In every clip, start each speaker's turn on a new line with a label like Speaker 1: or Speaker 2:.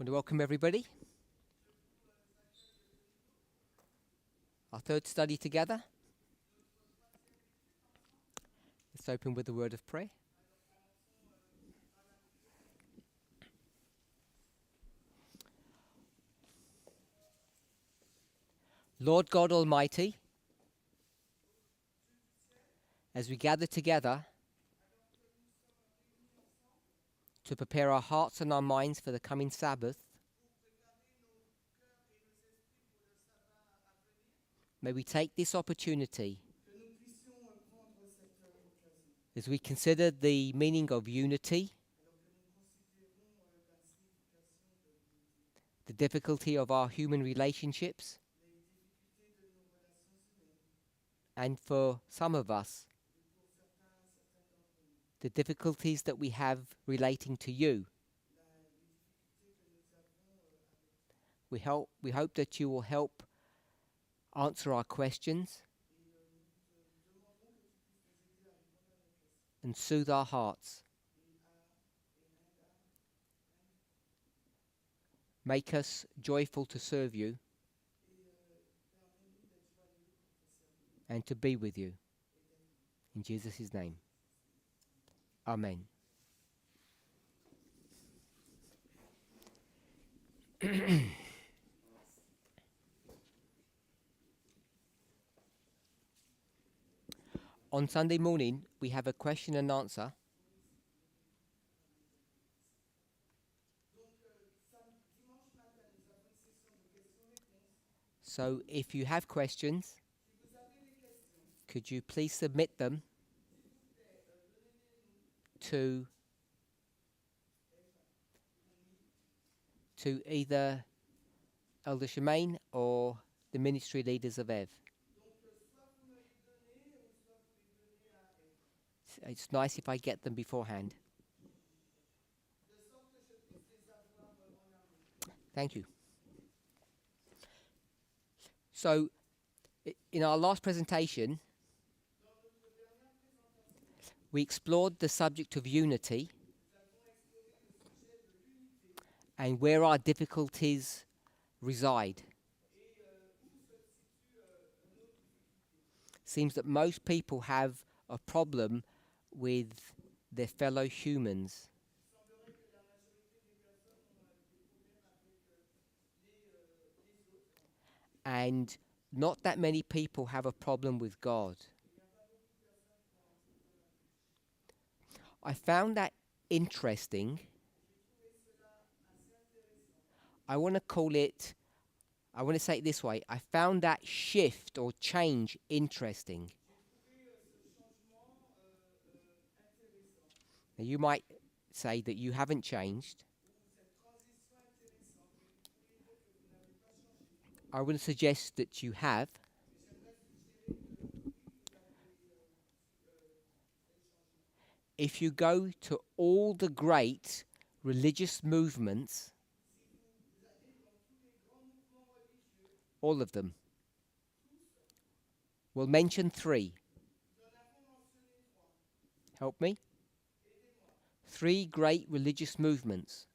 Speaker 1: Want to welcome everybody. Our third study together. Let's open with a word of prayer. Lord God Almighty, as we gather together to prepare our hearts and our minds for the coming Sabbath, may we take this opportunity as we consider the meaning of unity, the difficulty of our human relationships, and for some of us, the difficulties that we have relating to you. We hope that you will help answer our questions and soothe our hearts. Make us joyful to serve you and to be with you. In Jesus' name. Amen. On Sunday morning, we have a question and answer. So if you have questions, could you please submit them to either Elder Shemaine or the ministry leaders of EVE. It's nice if I get them beforehand. Thank you. So, in our last presentation, we explored the subject of unity and where our difficulties reside. Seems that most people have a problem with their fellow humans. And not that many people have a problem with God. I found that interesting. I want to say it this way. I found that shift or change interesting. Now you might say that you haven't changed. I would suggest that you have. If you go to all the great religious movements, all of them, we'll mention 3. Help me? 3 great religious movements.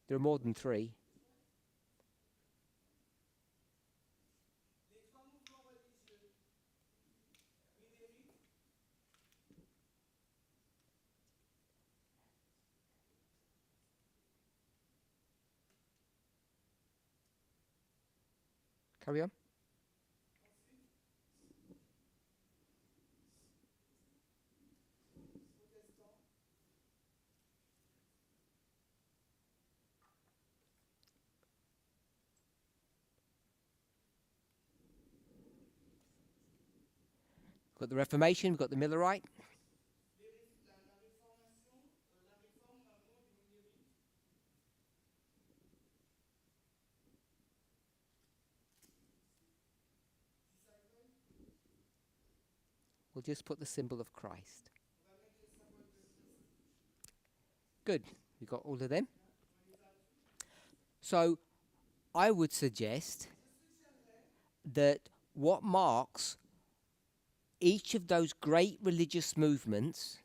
Speaker 1: There are more than 3. Carry on. We've got the Reformation, we've got the Millerite. We'll just put the symbol of Christ. Good. We've got all of them. So I would suggest that what marks each of those great religious movements,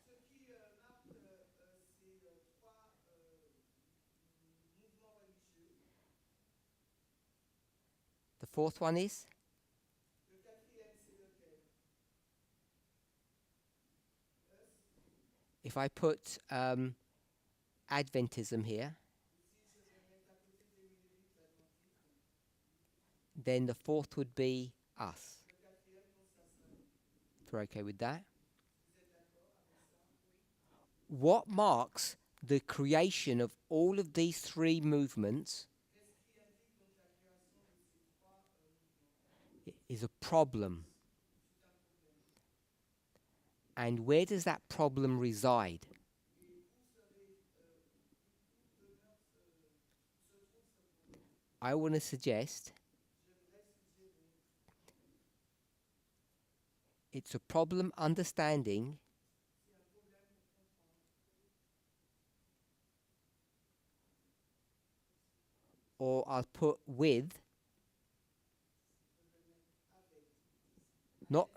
Speaker 1: the fourth one is, if I put Adventism here, then the fourth would be us. If we're okay with that. What marks the creation of all of these three movements is a problem. And where does that problem reside? I want to suggest it's a problem understanding or I'll put with, not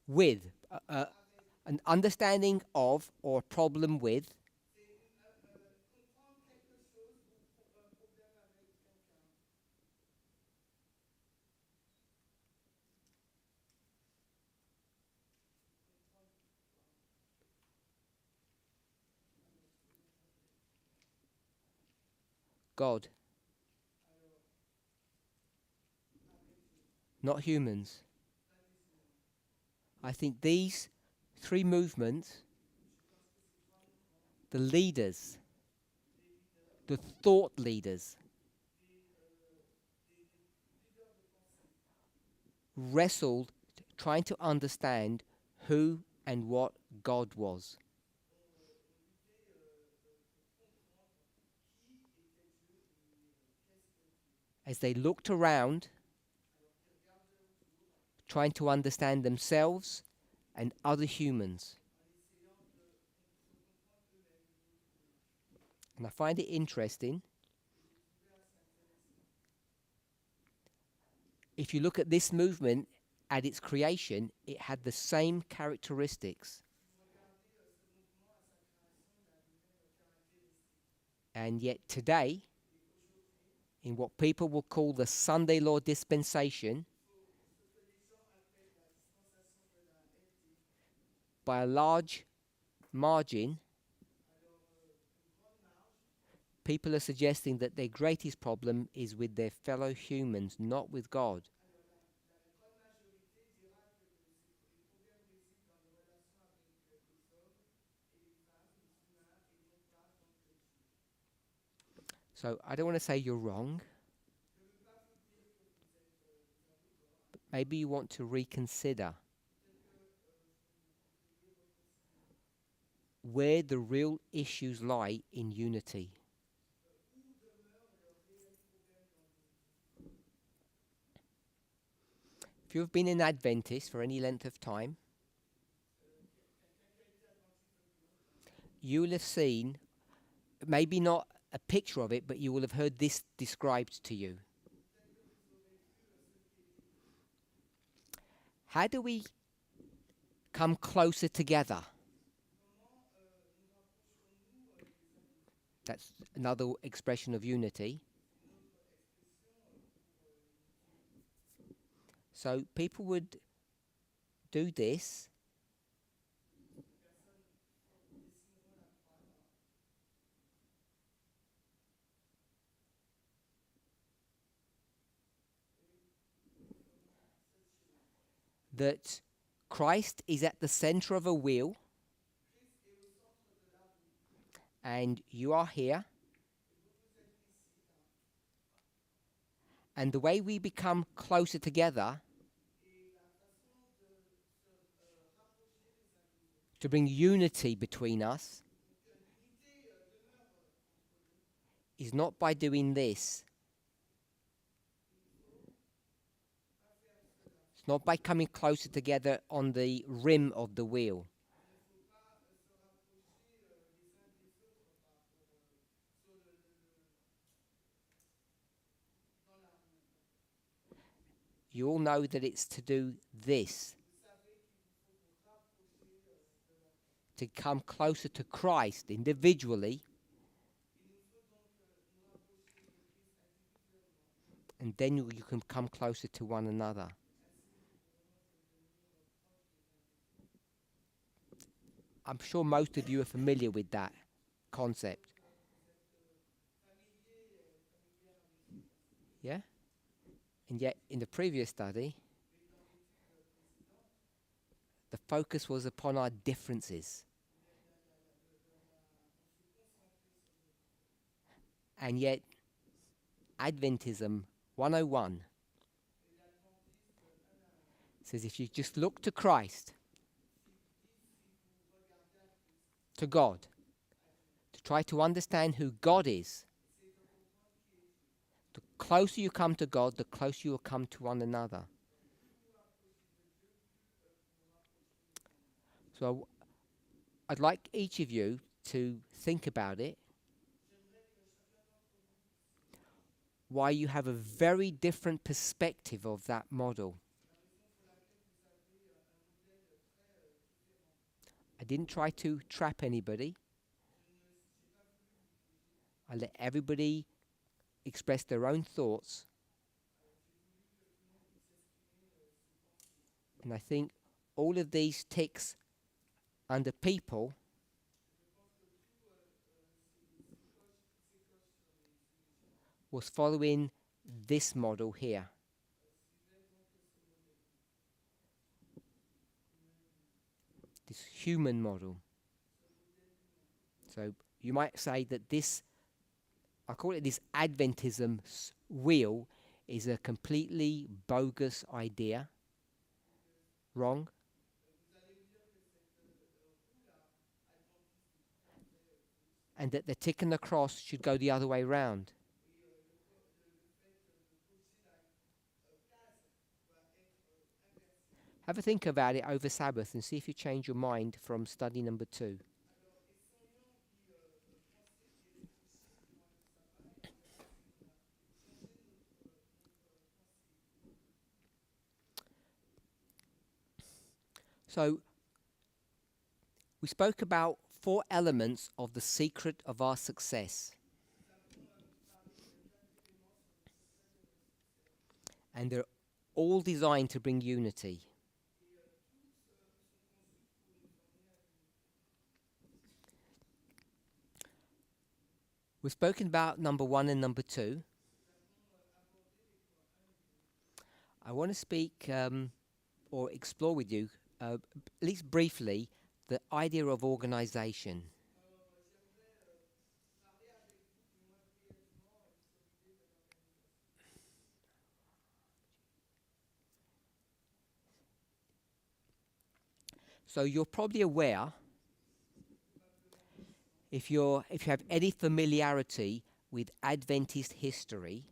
Speaker 1: with, an understanding of or problem with God, not humans. I think these three movements, the leaders, the thought leaders, wrestled trying to understand who and what God was. As they looked around, trying to understand themselves and other humans. And I find it interesting. If you look at this movement at its creation, it had the same characteristics. And yet today, in what people will call the Sunday Law dispensation, by a large margin, people are suggesting that their greatest problem is with their fellow humans, not with God. So I don't want to say you're wrong, but maybe you want to reconsider where the real issues lie in unity. If you've been an Adventist for any length of time, you will have seen, maybe not a picture of it, but you will have heard this described to you. How do we come closer together? That's another expression of unity. So people would do this. That Christ is at the center of a wheel, and you are here. And the way we become closer together to bring unity between us is not by doing this. It's not by coming closer together on the rim of the wheel. You all know that it's to do this, to come closer to Christ individually, and then you can come closer to one another. I'm sure most of you are familiar with that concept. Yeah? And yet, in the previous study, the focus was upon our differences. And yet, Adventism 101 says if you just look to Christ, to God, to try to understand who God is, the closer you come to God, the closer you will come to one another. So I'd like each of you to think about it, why you have a very different perspective of that model. I didn't try to trap anybody. I let everybody express their own thoughts. And I think all of these ticks under people was following this model here. This human model. So you might say that this, I call it this Adventism wheel, is a completely bogus idea. Wrong. And that the tick and the cross should go the other way round. Have a think about it over Sabbath and see if you change your mind from study number 2. So, we spoke about 4 elements of the secret of our success. And they're all designed to bring unity. We've spoken about number 1 and number 2. I want to speak or explore with you, at least briefly, the idea of organization. So you're probably aware, if you have any familiarity with Adventist history,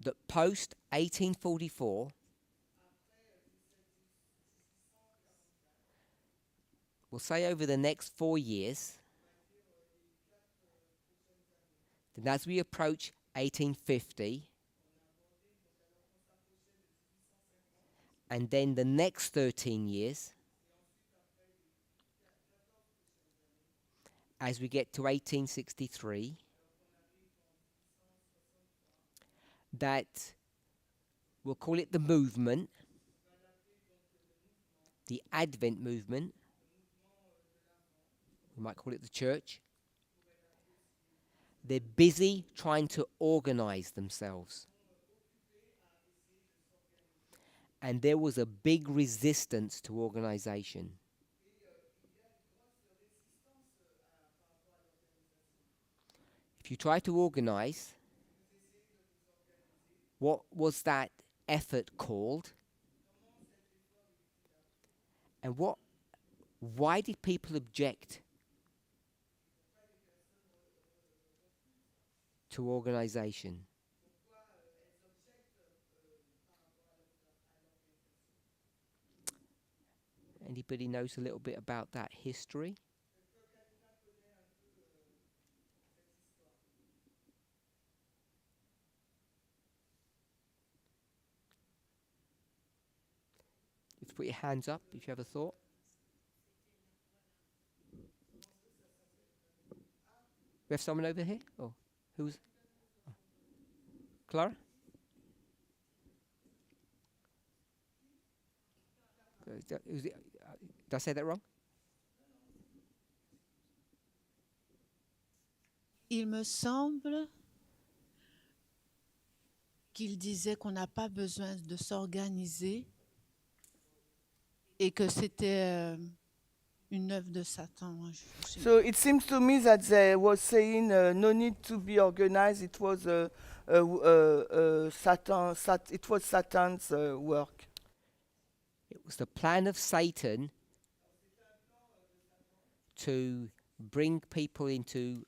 Speaker 1: that post 1844, we'll say over the next 4 years, then as we approach 1850, and then the next 13 years, as we get to 1863, that we'll call it the movement, the Advent movement, we might call it the church. They're busy trying to organize themselves. And there was a big resistance to organization. If you try to organize, what was that effort called? And why did people object to organization? Anybody knows a little bit about that history? If you put your hands up, if you have a thought. We have someone over here? Oh, who's? Oh. Clara? Did I say that wrong?
Speaker 2: Il me semble qu'il disait qu'on n'a pas besoin de s'organiser et que c'était une œuvre de Satan.
Speaker 3: So it seems to me that they were saying no need to be organized. It was it was Satan's work.
Speaker 1: It was the plan of Satan to bring people into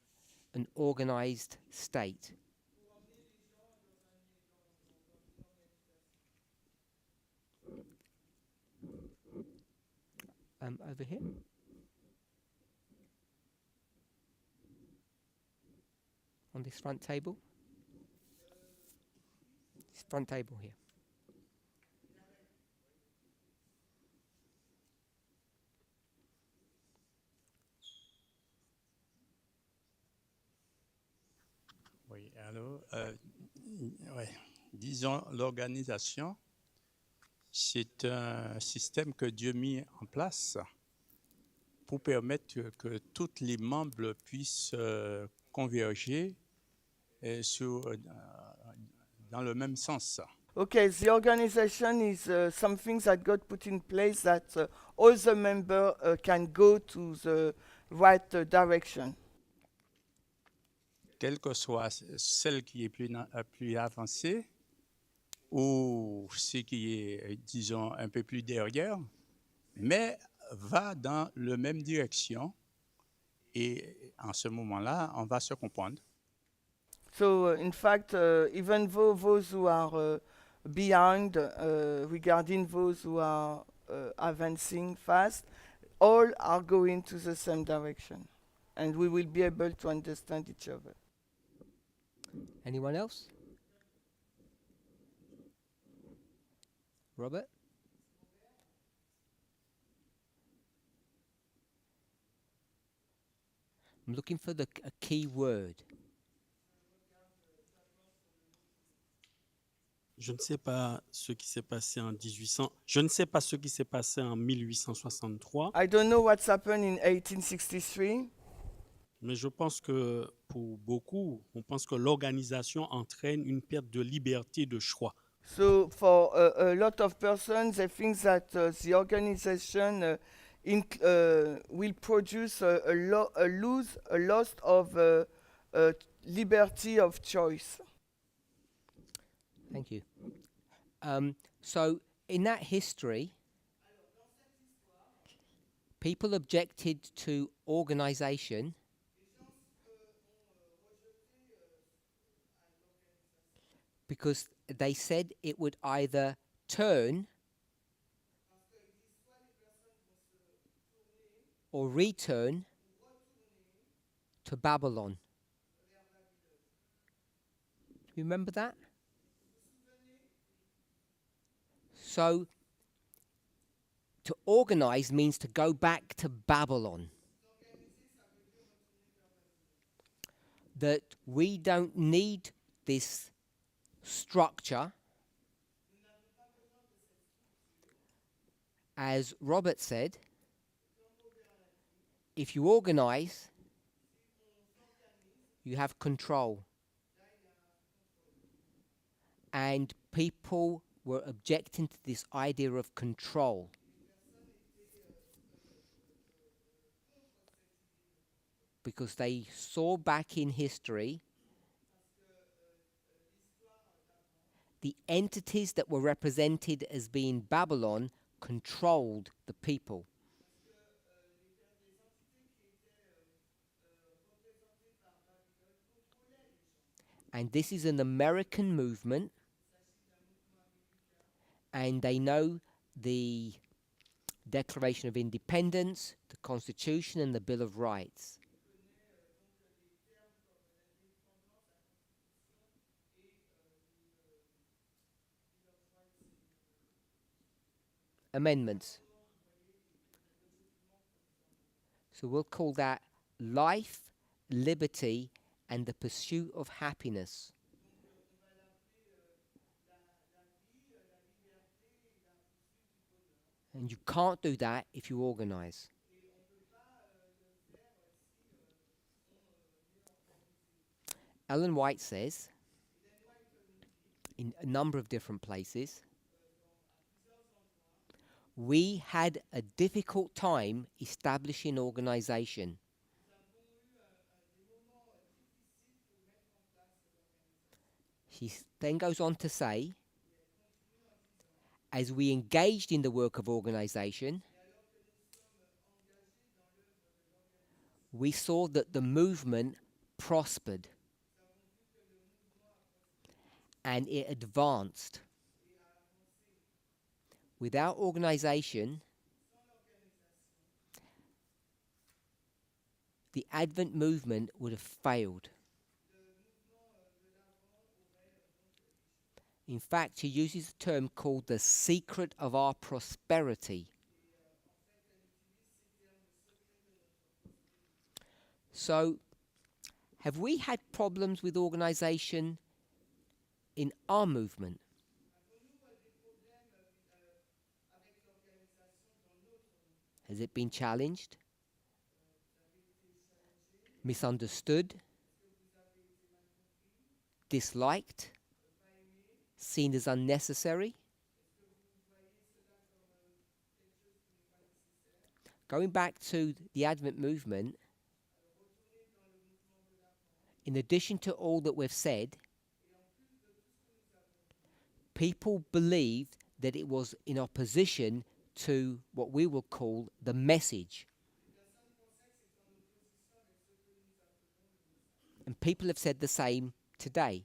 Speaker 1: an organized state. Over here. On this front table. This front table here.
Speaker 4: Oui, alors, ouais, disons, l'organisation, c'est un système que Dieu mis en place pour permettre que tous les membres puissent converger dans le même sens.
Speaker 3: Okay, the organization is something that God put in place that all the members can go to the right direction.
Speaker 4: Quelle que soit celle qui est plus avancée ou ce qui est, disons, un peu plus derrière, mais va dans la même direction et en ce moment-là, on va se comprendre.
Speaker 3: So, in fact, even though those who are behind regarding those who are advancing fast, all are going to the same direction. And we will be able to understand each other.
Speaker 1: Anyone else? Robert? I'm looking for a key word.
Speaker 5: Je ne sais pas ce qui s'est passé en 1800. Je ne sais pas ce qui s'est passé en 1863.
Speaker 3: I don't know what's happened in 1863.
Speaker 5: Mais je pense que pour beaucoup, on pense que l'organisation entraîne une perte de liberté de choix.
Speaker 3: So for a lot of persons, they think that the organization will produce a loss of liberty of choice.
Speaker 1: Thank you. So, in that history, people objected to organization because they said it would either turn or return to Babylon. Do you remember that? So, to organize means to go back to Babylon. That we don't need this structure. As Robert said, if you organize, you have control. And people were objecting to this idea of control. Because they saw back in history the entities that were represented as being Babylon controlled the people. And this is an American movement, and they know the Declaration of Independence, the Constitution, and the Bill of Rights. amendments. So we'll call that life, liberty, and the pursuit of happiness. And you can't do that if you organize. Ellen White says, in a number of different places, we had a difficult time establishing organization. She then goes on to say, as we engaged in the work of organization, we saw that the movement prospered and it advanced. Without organization, the Advent movement would have failed. In fact, she uses a term called the secret of our prosperity. So, have we had problems with organization in our movement? Has it been challenged? Misunderstood? Disliked? Seen as unnecessary? Going back to the Advent movement, in addition to all that we've said, people believed that it was in opposition to what we will call the message. And people have said the same today.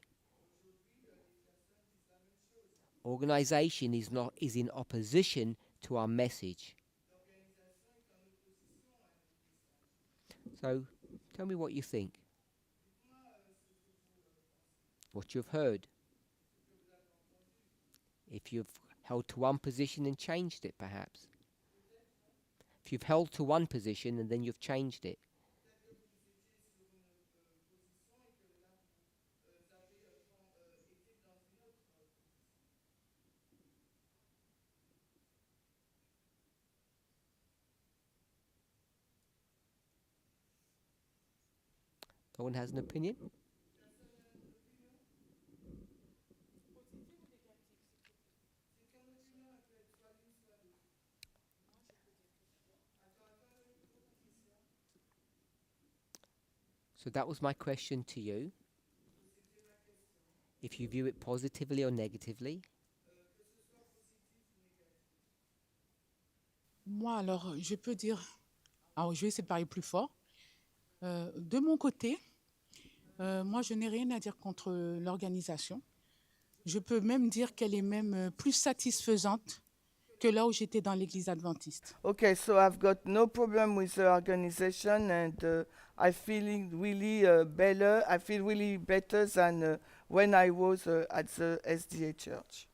Speaker 1: Organization is in opposition to our message. So, tell me what you think. What you've heard. If you've held to one position and changed it, perhaps. If you've held to one position and then you've changed it. No one has an opinion? So that was my question to you. If you view it positively or negatively.
Speaker 2: Moi, alors, je peux dire, alors je vais essayer de parler plus fort. De mon côté, moi, je n'ai rien à dire contre l'organisation. Je peux même dire qu'elle est même plus satisfaisante que là où j'étais dans l'église adventiste.
Speaker 3: Okay, so I've got no problem with the organization, and I feel really better. I feel really better than when I was at the SDA church.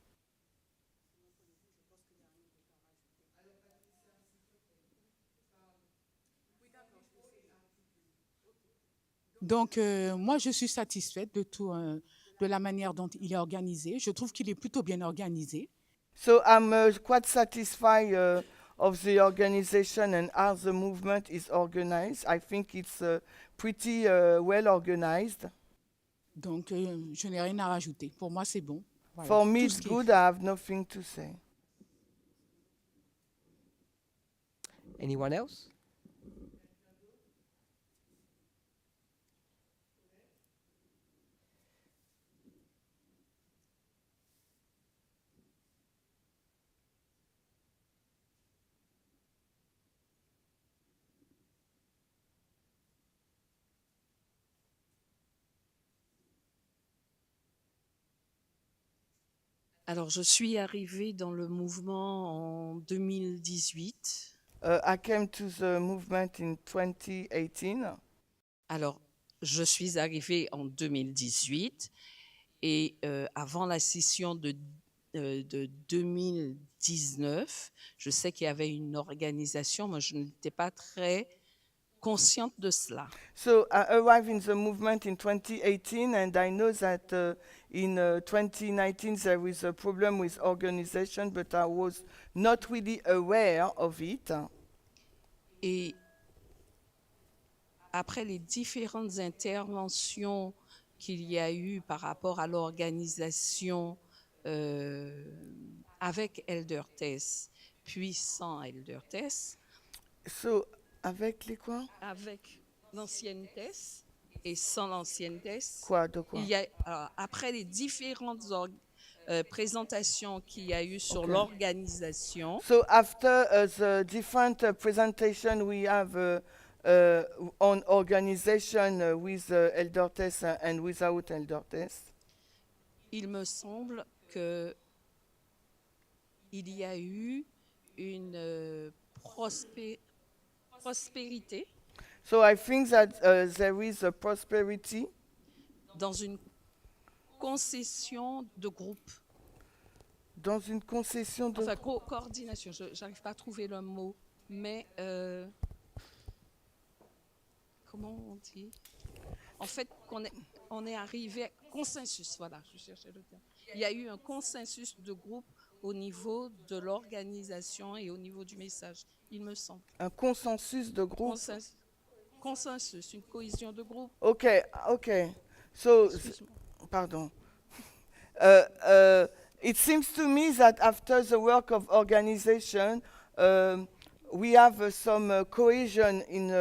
Speaker 2: Donc, moi, je suis satisfaite de tout, de la manière dont il est organisé. Je trouve qu'il est plutôt bien organisé.
Speaker 3: So I'm quite satisfied of the organization and how the movement is organized. I think it's pretty well organized.
Speaker 2: Donc, je n'ai rien à rajouter. Pour moi, c'est bon. Voilà.
Speaker 3: For me,
Speaker 2: Tout
Speaker 3: it's
Speaker 2: ce qui est
Speaker 3: good.
Speaker 2: fait.
Speaker 3: I have nothing to say.
Speaker 1: Anyone else?
Speaker 6: Alors, je suis arrivée dans le mouvement en 2018.
Speaker 3: I came to the movement in 2018.
Speaker 6: Alors, je suis arrivée en 2018 et avant la session de de 2019. Je sais qu'il y avait une organisation, moi je n'étais pas très consciente de cela.
Speaker 3: So I arrived in the movement in 2018, and I know that in 2019 there is a problem with organization, but I was not really aware of it.
Speaker 6: Et après les différentes interventions qu'il y a eu par rapport à l'organisation avec Elder Tess, puis sans Elder Tess,
Speaker 3: So, avec les quoi?
Speaker 6: avec l'ancienne Tess et sans l'ancienne Tess,
Speaker 3: Quoi, de quoi?
Speaker 6: il y a, après les différentes présentations qu'il y a eu sur
Speaker 3: Ok.
Speaker 6: l'organisation,
Speaker 3: So after the different presentation we have on organization with Elder Test and without Elder Test,
Speaker 6: il me semble que il y a eu une prospérité
Speaker 3: so I think that there is a prosperity
Speaker 6: dans une concession de groupe,
Speaker 3: dans une concession de...
Speaker 6: enfin coordination, je n'arrive pas à trouver le mot, mais comment on dit? En fait, on est arrivé à consensus, voilà, je cherchais le terme. Il y a eu un consensus de groupe au niveau de l'organisation et au niveau du message, il me semble.
Speaker 3: Un consensus de groupe.
Speaker 6: Consensus, une cohésion de groupe.
Speaker 3: Okay. So,
Speaker 6: Excuse-moi.
Speaker 3: pardon. It seems to me that after the work of organization, we have some cohesion in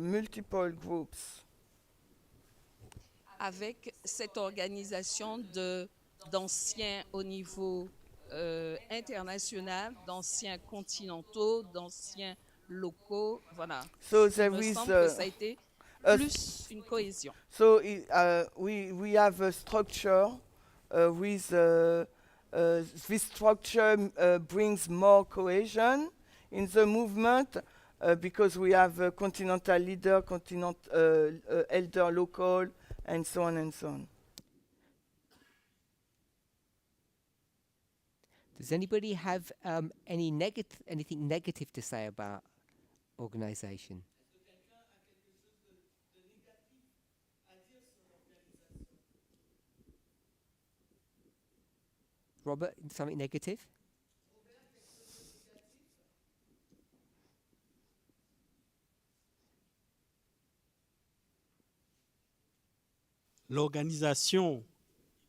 Speaker 3: multiple groups.
Speaker 6: Avec cette organisation d'anciens au niveau international, d'anciens continentaux, d'anciens locaux, voilà.
Speaker 3: So
Speaker 6: Il
Speaker 3: there
Speaker 6: me
Speaker 3: is
Speaker 6: semble que ça a été plus une cohésion.
Speaker 3: so we have a structure with this structure brings more cohesion in the movement because we have a continental leader, elder local, and so on and so on.
Speaker 1: Does anybody have anything negative to say about organization? Robert, something negative?
Speaker 5: L'organisation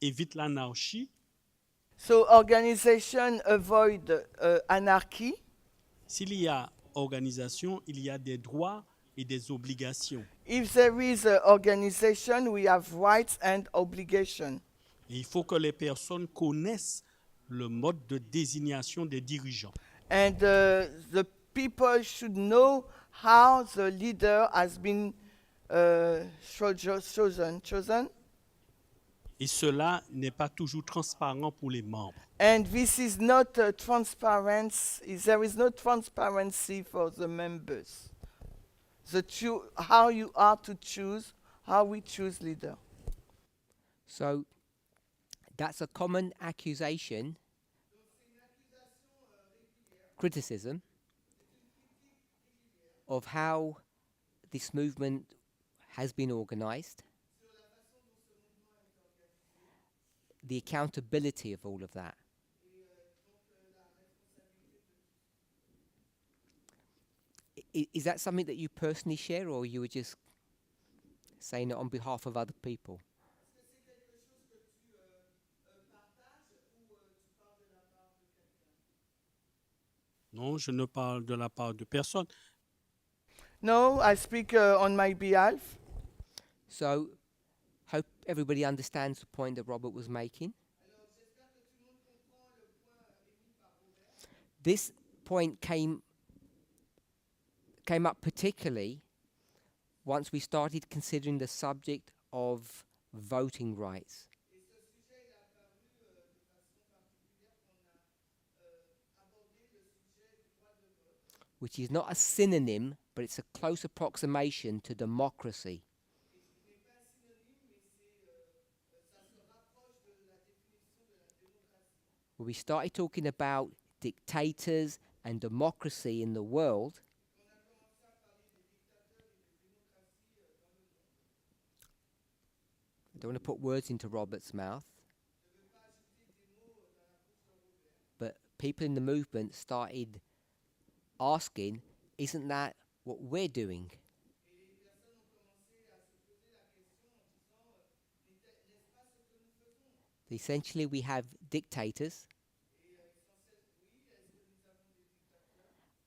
Speaker 5: évite l'anarchie.
Speaker 3: So organization avoid anarchy.
Speaker 5: S'il y a organisation, il y a des droits et des obligations.
Speaker 3: If there is an organization, we have rights and obligations.
Speaker 5: Et il faut que les personnes connaissent le mode de désignation des dirigeants.
Speaker 3: And the people should know how the leader has been chosen.
Speaker 5: Et cela n'est pas toujours transparent pour les membres.
Speaker 3: And this is not transparent. There is no transparency for the members. How you are to choose, how we choose leader.
Speaker 1: So that's a common accusation, criticism of how this movement has been organized, the accountability of all of that. Is that something that you personally share, or you were just saying it on behalf of other people?
Speaker 5: Non, je ne parle de la part de personne.
Speaker 3: No, I speak on my behalf.
Speaker 1: So, hope everybody understands the point that Robert was making. This point came up particularly once we started considering the subject of voting rights. Which is not a synonym, but it's a close approximation to democracy. we started talking about dictators and democracy in the world, I don't want to put words into Robert's mouth, but people in the movement started asking, isn't that what we're doing? Essentially, we have dictators.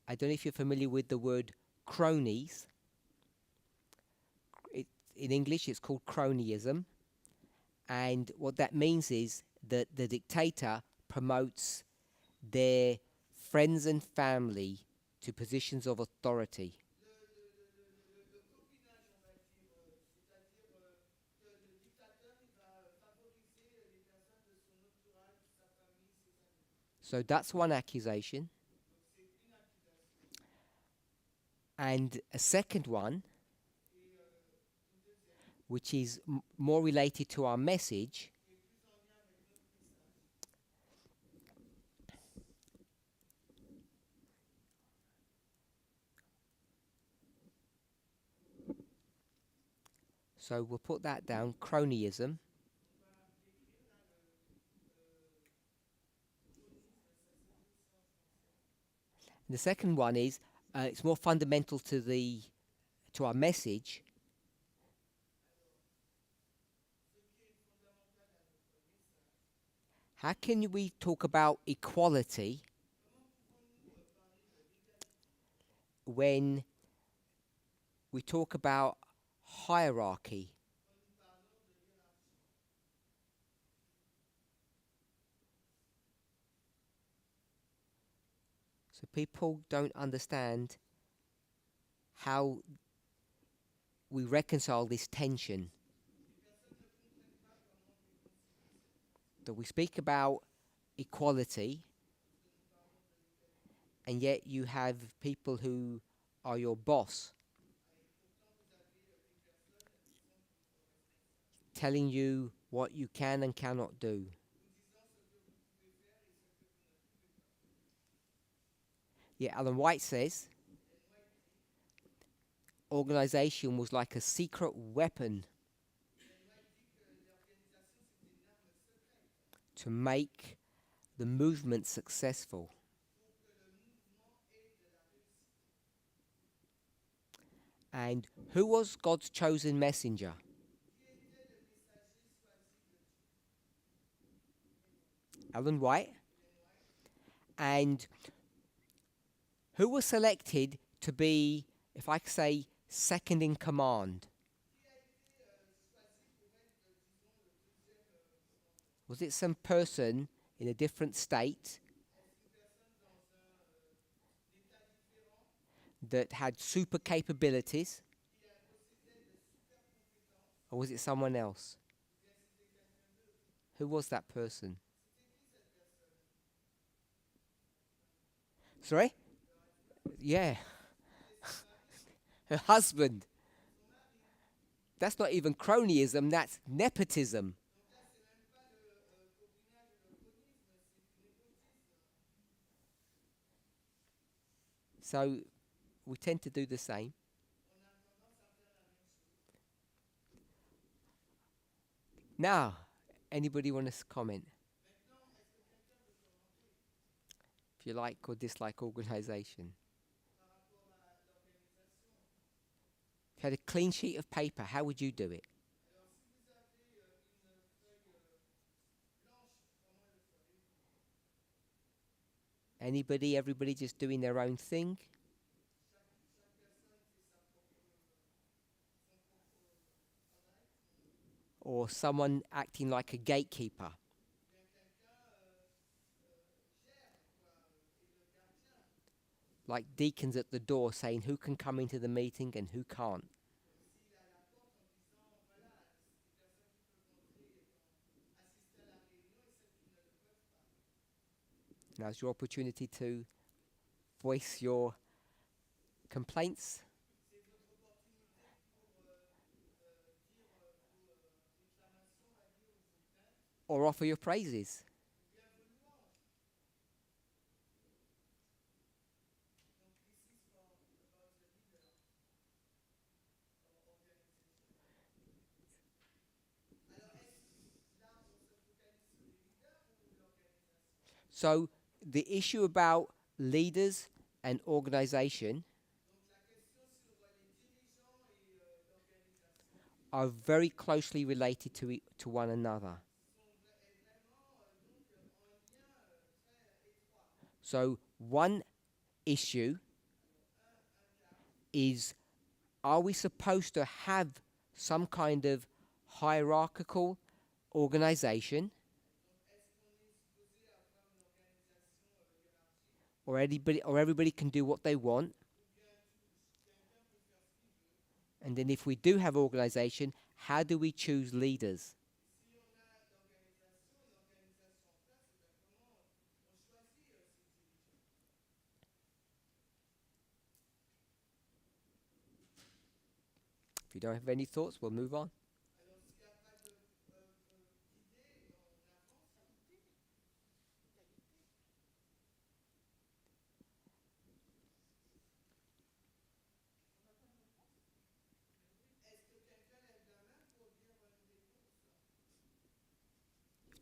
Speaker 1: I don't know if you're familiar with the word cronies. In English, it's called cronyism. And what that means is that the dictator promotes their friends and family to positions of authority. So that's one accusation. And a second one, which is more related to our message, so we'll put that down, cronyism. The second one is it's more fundamental to our message. How can we talk about equality when we talk about hierarchy? So people don't understand how we reconcile this tension. That we speak about equality, and yet you have people who are your boss telling you what you can and cannot do. Yeah, Alan White says organization was like a secret weapon to make the movement successful. And who was God's chosen messenger? Alan White. And who was selected to be, if I could say, second in command? Was it some person in a different state that had super capabilities? Or was it someone else? Who was that person? Sorry? Yeah. Her husband. That's not even cronyism, that's nepotism. So we tend to do the same. Now, anybody want to comment? If you like or dislike organisation. If you had a clean sheet of paper, how would you do it? Anybody, everybody just doing their own thing? Or someone acting like a gatekeeper? Like deacons at the door saying who can come into the meeting and who can't. Now's your opportunity to voice your complaints or offer your praises. So the issue about leaders and organization are very closely related to one another. So one issue is, are we supposed to have some kind of hierarchical organization, or everybody can do what they want? And then if we do have organization, how do we choose leaders? If you don't have any thoughts, we'll move on.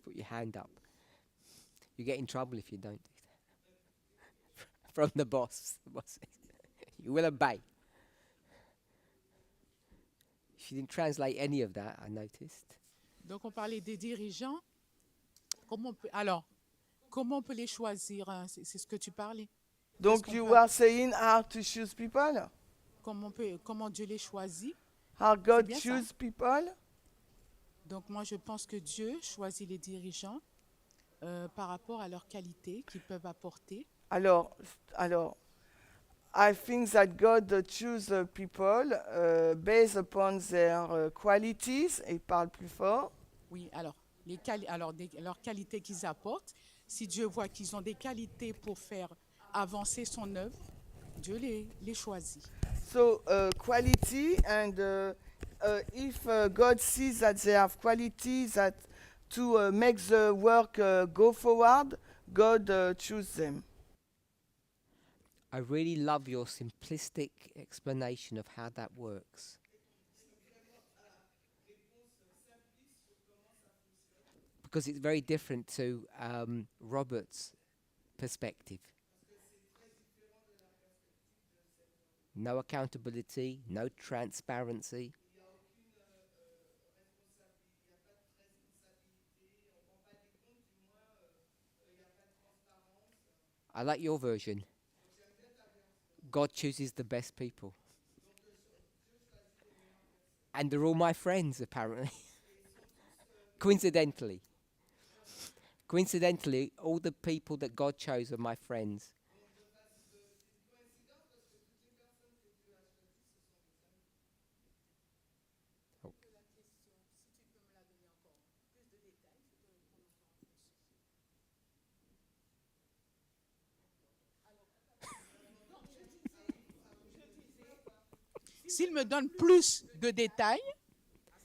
Speaker 1: Put your hand up. You get in trouble if you don't do that. From the boss. The boss says, you will obey. She didn't translate any of that, I noticed.
Speaker 2: Donc, on parlait des dirigeants. Comment on peut les choisir, hein? C'est ce que tu parlais.
Speaker 3: Donc
Speaker 2: qu'on
Speaker 3: you
Speaker 2: peut-
Speaker 3: are saying how to choose people?
Speaker 2: Comment Dieu les choisit.
Speaker 3: How God
Speaker 2: bien ça.
Speaker 3: choose people?
Speaker 2: Donc, moi, je pense que Dieu choisit les dirigeants par rapport à leurs qualités qu'ils peuvent apporter.
Speaker 3: Alors, I think that God choose people based upon their qualities. Et il parle plus fort.
Speaker 2: Oui, alors, leurs qualités qu'ils apportent. Si Dieu voit qu'ils ont des qualités pour faire avancer son œuvre, Dieu les choisit.
Speaker 3: So quality, and if God sees that they have qualities that to make the work go forward, God choose them.
Speaker 1: I really love your simplistic explanation of how that works. Because it's very different to Robert's perspective. No accountability, no transparency. I like your version. God chooses the best people. And they're all my friends, apparently. Coincidentally. Coincidentally, all the people that God chose are my friends. Oh.
Speaker 2: S'il me donne plus de détails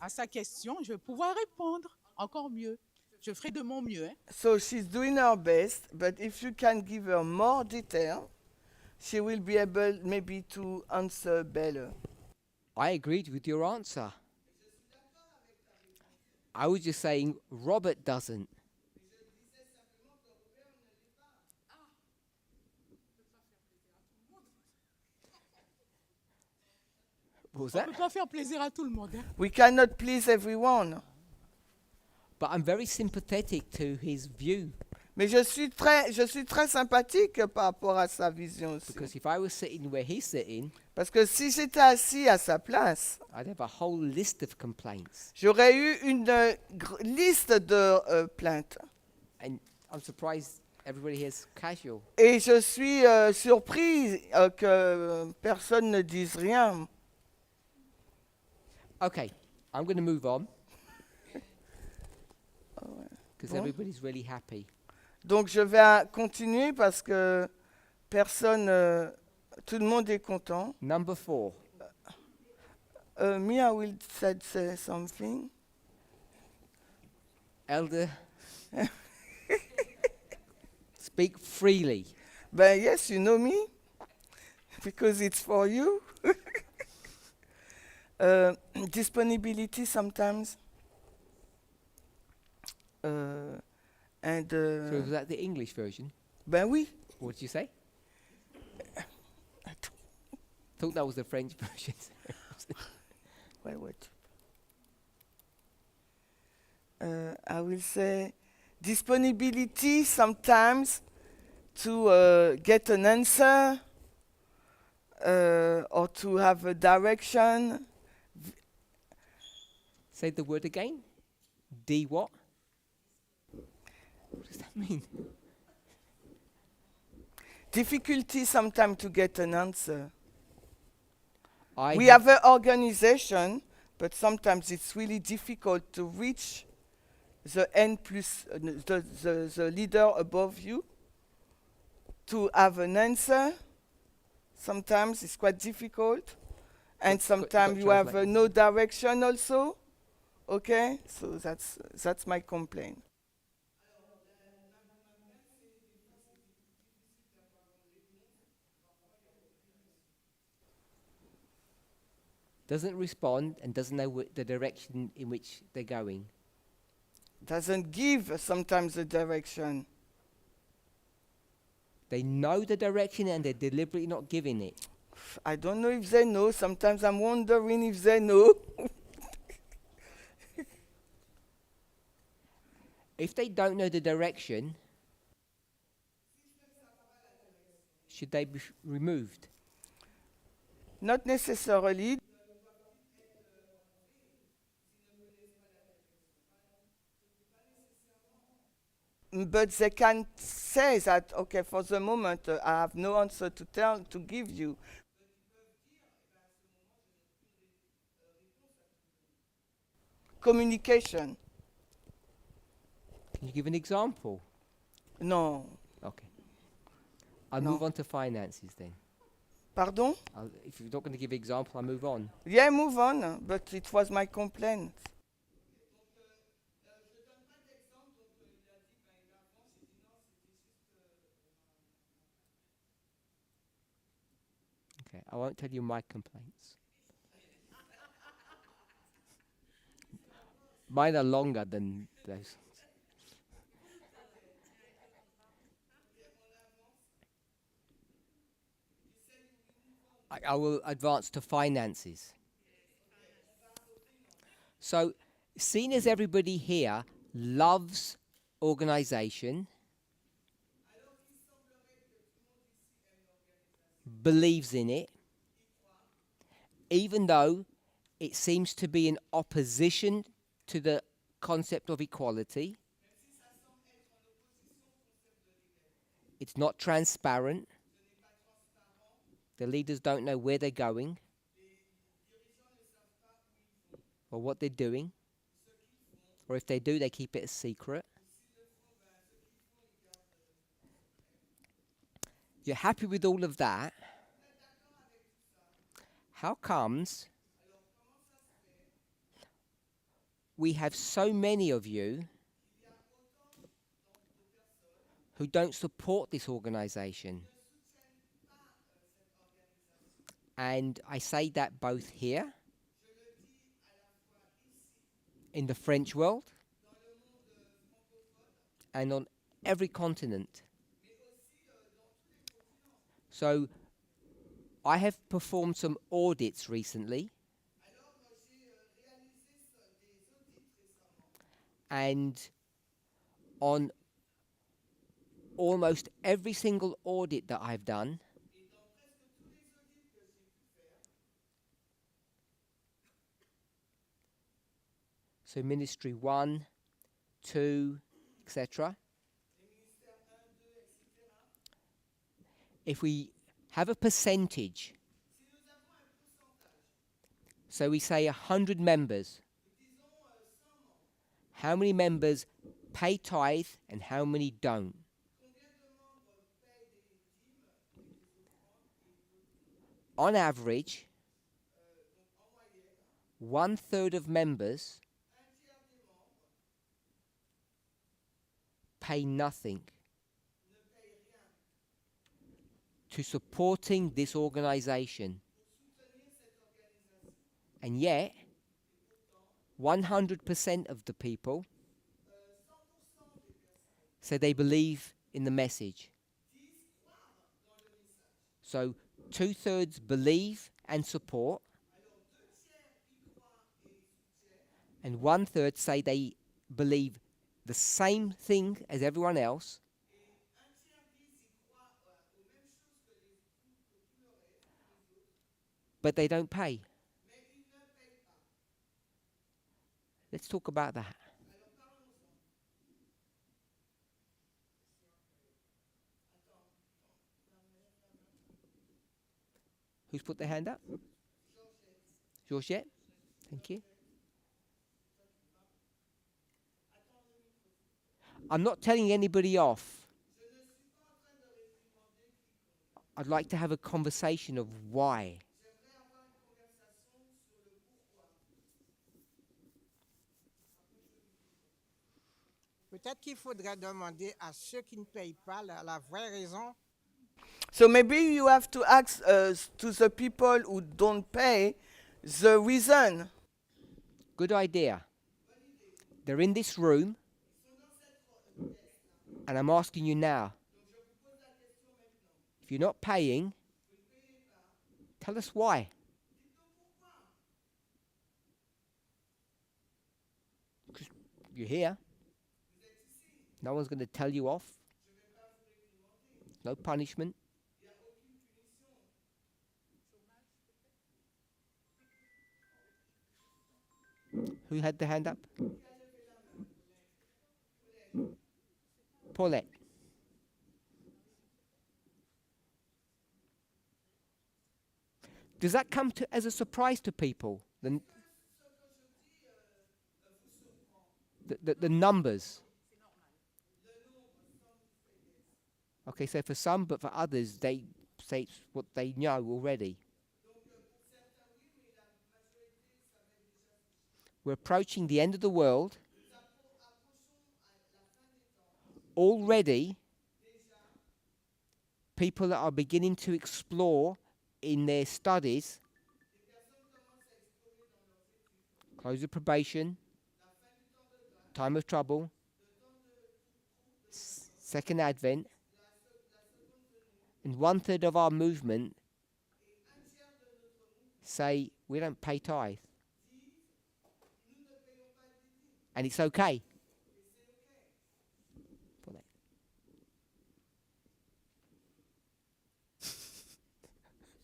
Speaker 2: à sa question, je vais pouvoir répondre encore mieux. Je ferai de mon mieux. Hein.
Speaker 3: So she's doing her best, but if you can give her more detail, she will be able maybe to answer better.
Speaker 1: I agreed with your answer. I was just saying Robert doesn't. What was
Speaker 2: On
Speaker 1: that?
Speaker 2: ne peut pas faire plaisir à tout le monde. Hein.
Speaker 3: We cannot please everyone.
Speaker 1: But I'm very sympathetic to his view,
Speaker 3: Mais je suis très sympathique par rapport à sa vision aussi.
Speaker 1: because if I was sitting where he's sitting,
Speaker 3: Parce que si j'étais assis à sa place,
Speaker 1: I'd have a whole list of complaints.
Speaker 3: j'aurais eu une liste de plaintes.
Speaker 1: And I'm surprised everybody here is casual.
Speaker 3: Et je suis surpris que personne ne dise rien.
Speaker 1: Okay, I'm going to move on, because
Speaker 3: Bon.
Speaker 1: everybody's really happy.
Speaker 3: Donc je vais continuer parce que tout le monde est content.
Speaker 1: Number 4.
Speaker 3: Mia will say something.
Speaker 1: Elder, speak freely.
Speaker 3: Ben yes, you know me, because it's for you. Disponibility sometimes. And
Speaker 1: So was that the English version?
Speaker 3: ben oui.
Speaker 1: What did you say? Thought that was the French version.
Speaker 3: Wait. I will say disponibility sometimes to get an answer or to have a direction.
Speaker 1: Say the word again. D what? What does that mean?
Speaker 3: Difficulty sometimes to get an answer.
Speaker 1: I
Speaker 3: We have an organization, but sometimes it's really difficult to reach the N plus the leader above you to have an answer. Sometimes it's quite difficult, and
Speaker 1: Got-
Speaker 3: sometimes
Speaker 1: got
Speaker 3: you have
Speaker 1: translate.
Speaker 3: no direction also. Okay, so that's my complaint.
Speaker 1: doesn't respond and doesn't know the direction in which they're going.
Speaker 3: Doesn't give sometimes the direction.
Speaker 1: They know the direction and they're deliberately not giving it.
Speaker 3: I don't know if they know. Sometimes I'm wondering if they know.
Speaker 1: If they don't know the direction, should they be removed?
Speaker 3: Not necessarily. But they can say that, okay, for the moment, I have no answer to give you. Communication.
Speaker 1: Can you give an example?
Speaker 3: No.
Speaker 1: Okay. I'll
Speaker 3: No.
Speaker 1: move on to finances then.
Speaker 3: Pardon?
Speaker 1: If you're not going to give an example, I'll move on.
Speaker 3: Yeah, move on. But it was my complaint.
Speaker 1: Okay. I won't tell you my complaints. Mine are longer than those. I will advance to finances. So, seeing as everybody here loves organization, believes in it, even though it seems to be in opposition to the concept of equality, it's not transparent, the leaders don't know where they're going or what they're doing, or if they do, they keep it a secret. You're happy with all of that. How comes we have so many of you who don't support this organization? And I say that both here, in the French world, and on every continent. So I have performed some audits recently, and on almost every single audit that I've done, so Ministry 1, 2, etc. If we have a percentage, so we say 100 members, how many members pay tithe and how many don't? On average, 1/3 of members pay nothing to supporting this organization. And yet, 100% of the people say they believe in the message. So 2/3 believe and support, and 1/3 say they believe the same thing as everyone else, but they don't pay. Let's talk about that. Who's put their hand up? Georgette? Thank you. I'm not telling anybody off. I'd like to have a conversation of why.
Speaker 7: Peut-être qu'il faudrait demander à ceux qui ne payent pas la vraie raison.
Speaker 3: So maybe you have to ask to the people who don't pay the reason.
Speaker 1: Good idea. They're in this room, and I'm asking you now. If you're not paying, tell us why. Because you're here. No one's going to tell you off. No punishment. Who had the hand up? Paulette. Does that come as a surprise to people? The numbers. Okay, so for some, but for others, they say it's what they know already. We're approaching the end of the world. Already, people are beginning to explore in their studies, close of probation, time of trouble, second advent, and 1/3 of our movement say we don't pay tithe. And it's okay.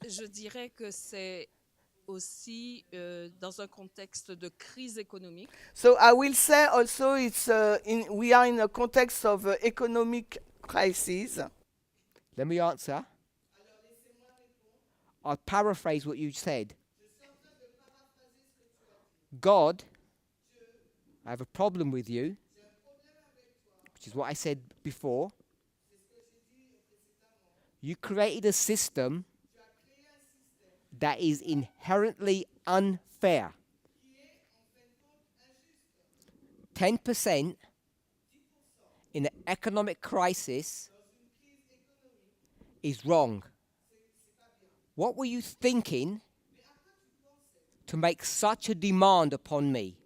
Speaker 6: Je dirais que c'est aussi dans un contexte de crise économique.
Speaker 3: So I will say also we are in a context of economic crisis.
Speaker 1: Let me answer. I'll paraphrase what you said. God, I have a problem with you, which is what I said before. You created a system that is inherently unfair. 10% in an economic crisis is wrong. What were you thinking to make such a demand upon me?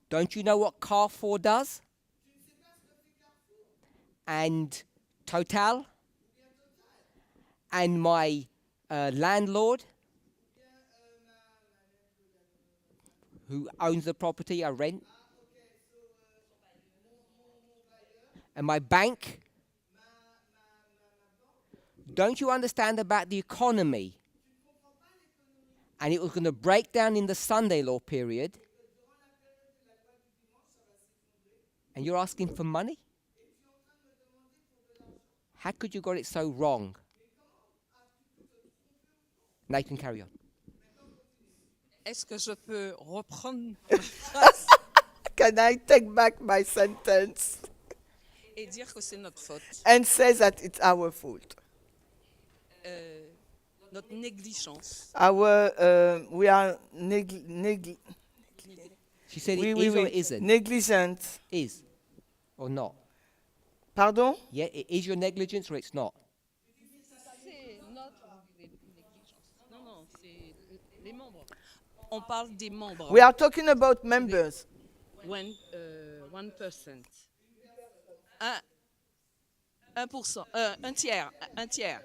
Speaker 1: Don't you know what Carrefour does? And Total? And my landlord, who owns the property I rent, and my bank. Don't you understand about the economy? And it was going to break down in the Sunday law period. And you're asking for money? How could you got it so wrong? Nathan, carry on.
Speaker 6: Est-ce que je peux reprendre
Speaker 3: Can I take back my sentence
Speaker 6: et dire que c'est notre faute,
Speaker 3: and say that it's our fault?
Speaker 6: notre négligence.
Speaker 3: We are
Speaker 1: She said it is or it isn't.
Speaker 3: negligent.
Speaker 1: Is or not.
Speaker 3: Pardon?
Speaker 1: Yeah, it is your negligence or it's not.
Speaker 6: C'est notre négligence. Non, non, c'est les membres. On parle des membres.
Speaker 3: We are talking about members.
Speaker 6: 1%. Un, 1%, un tiers.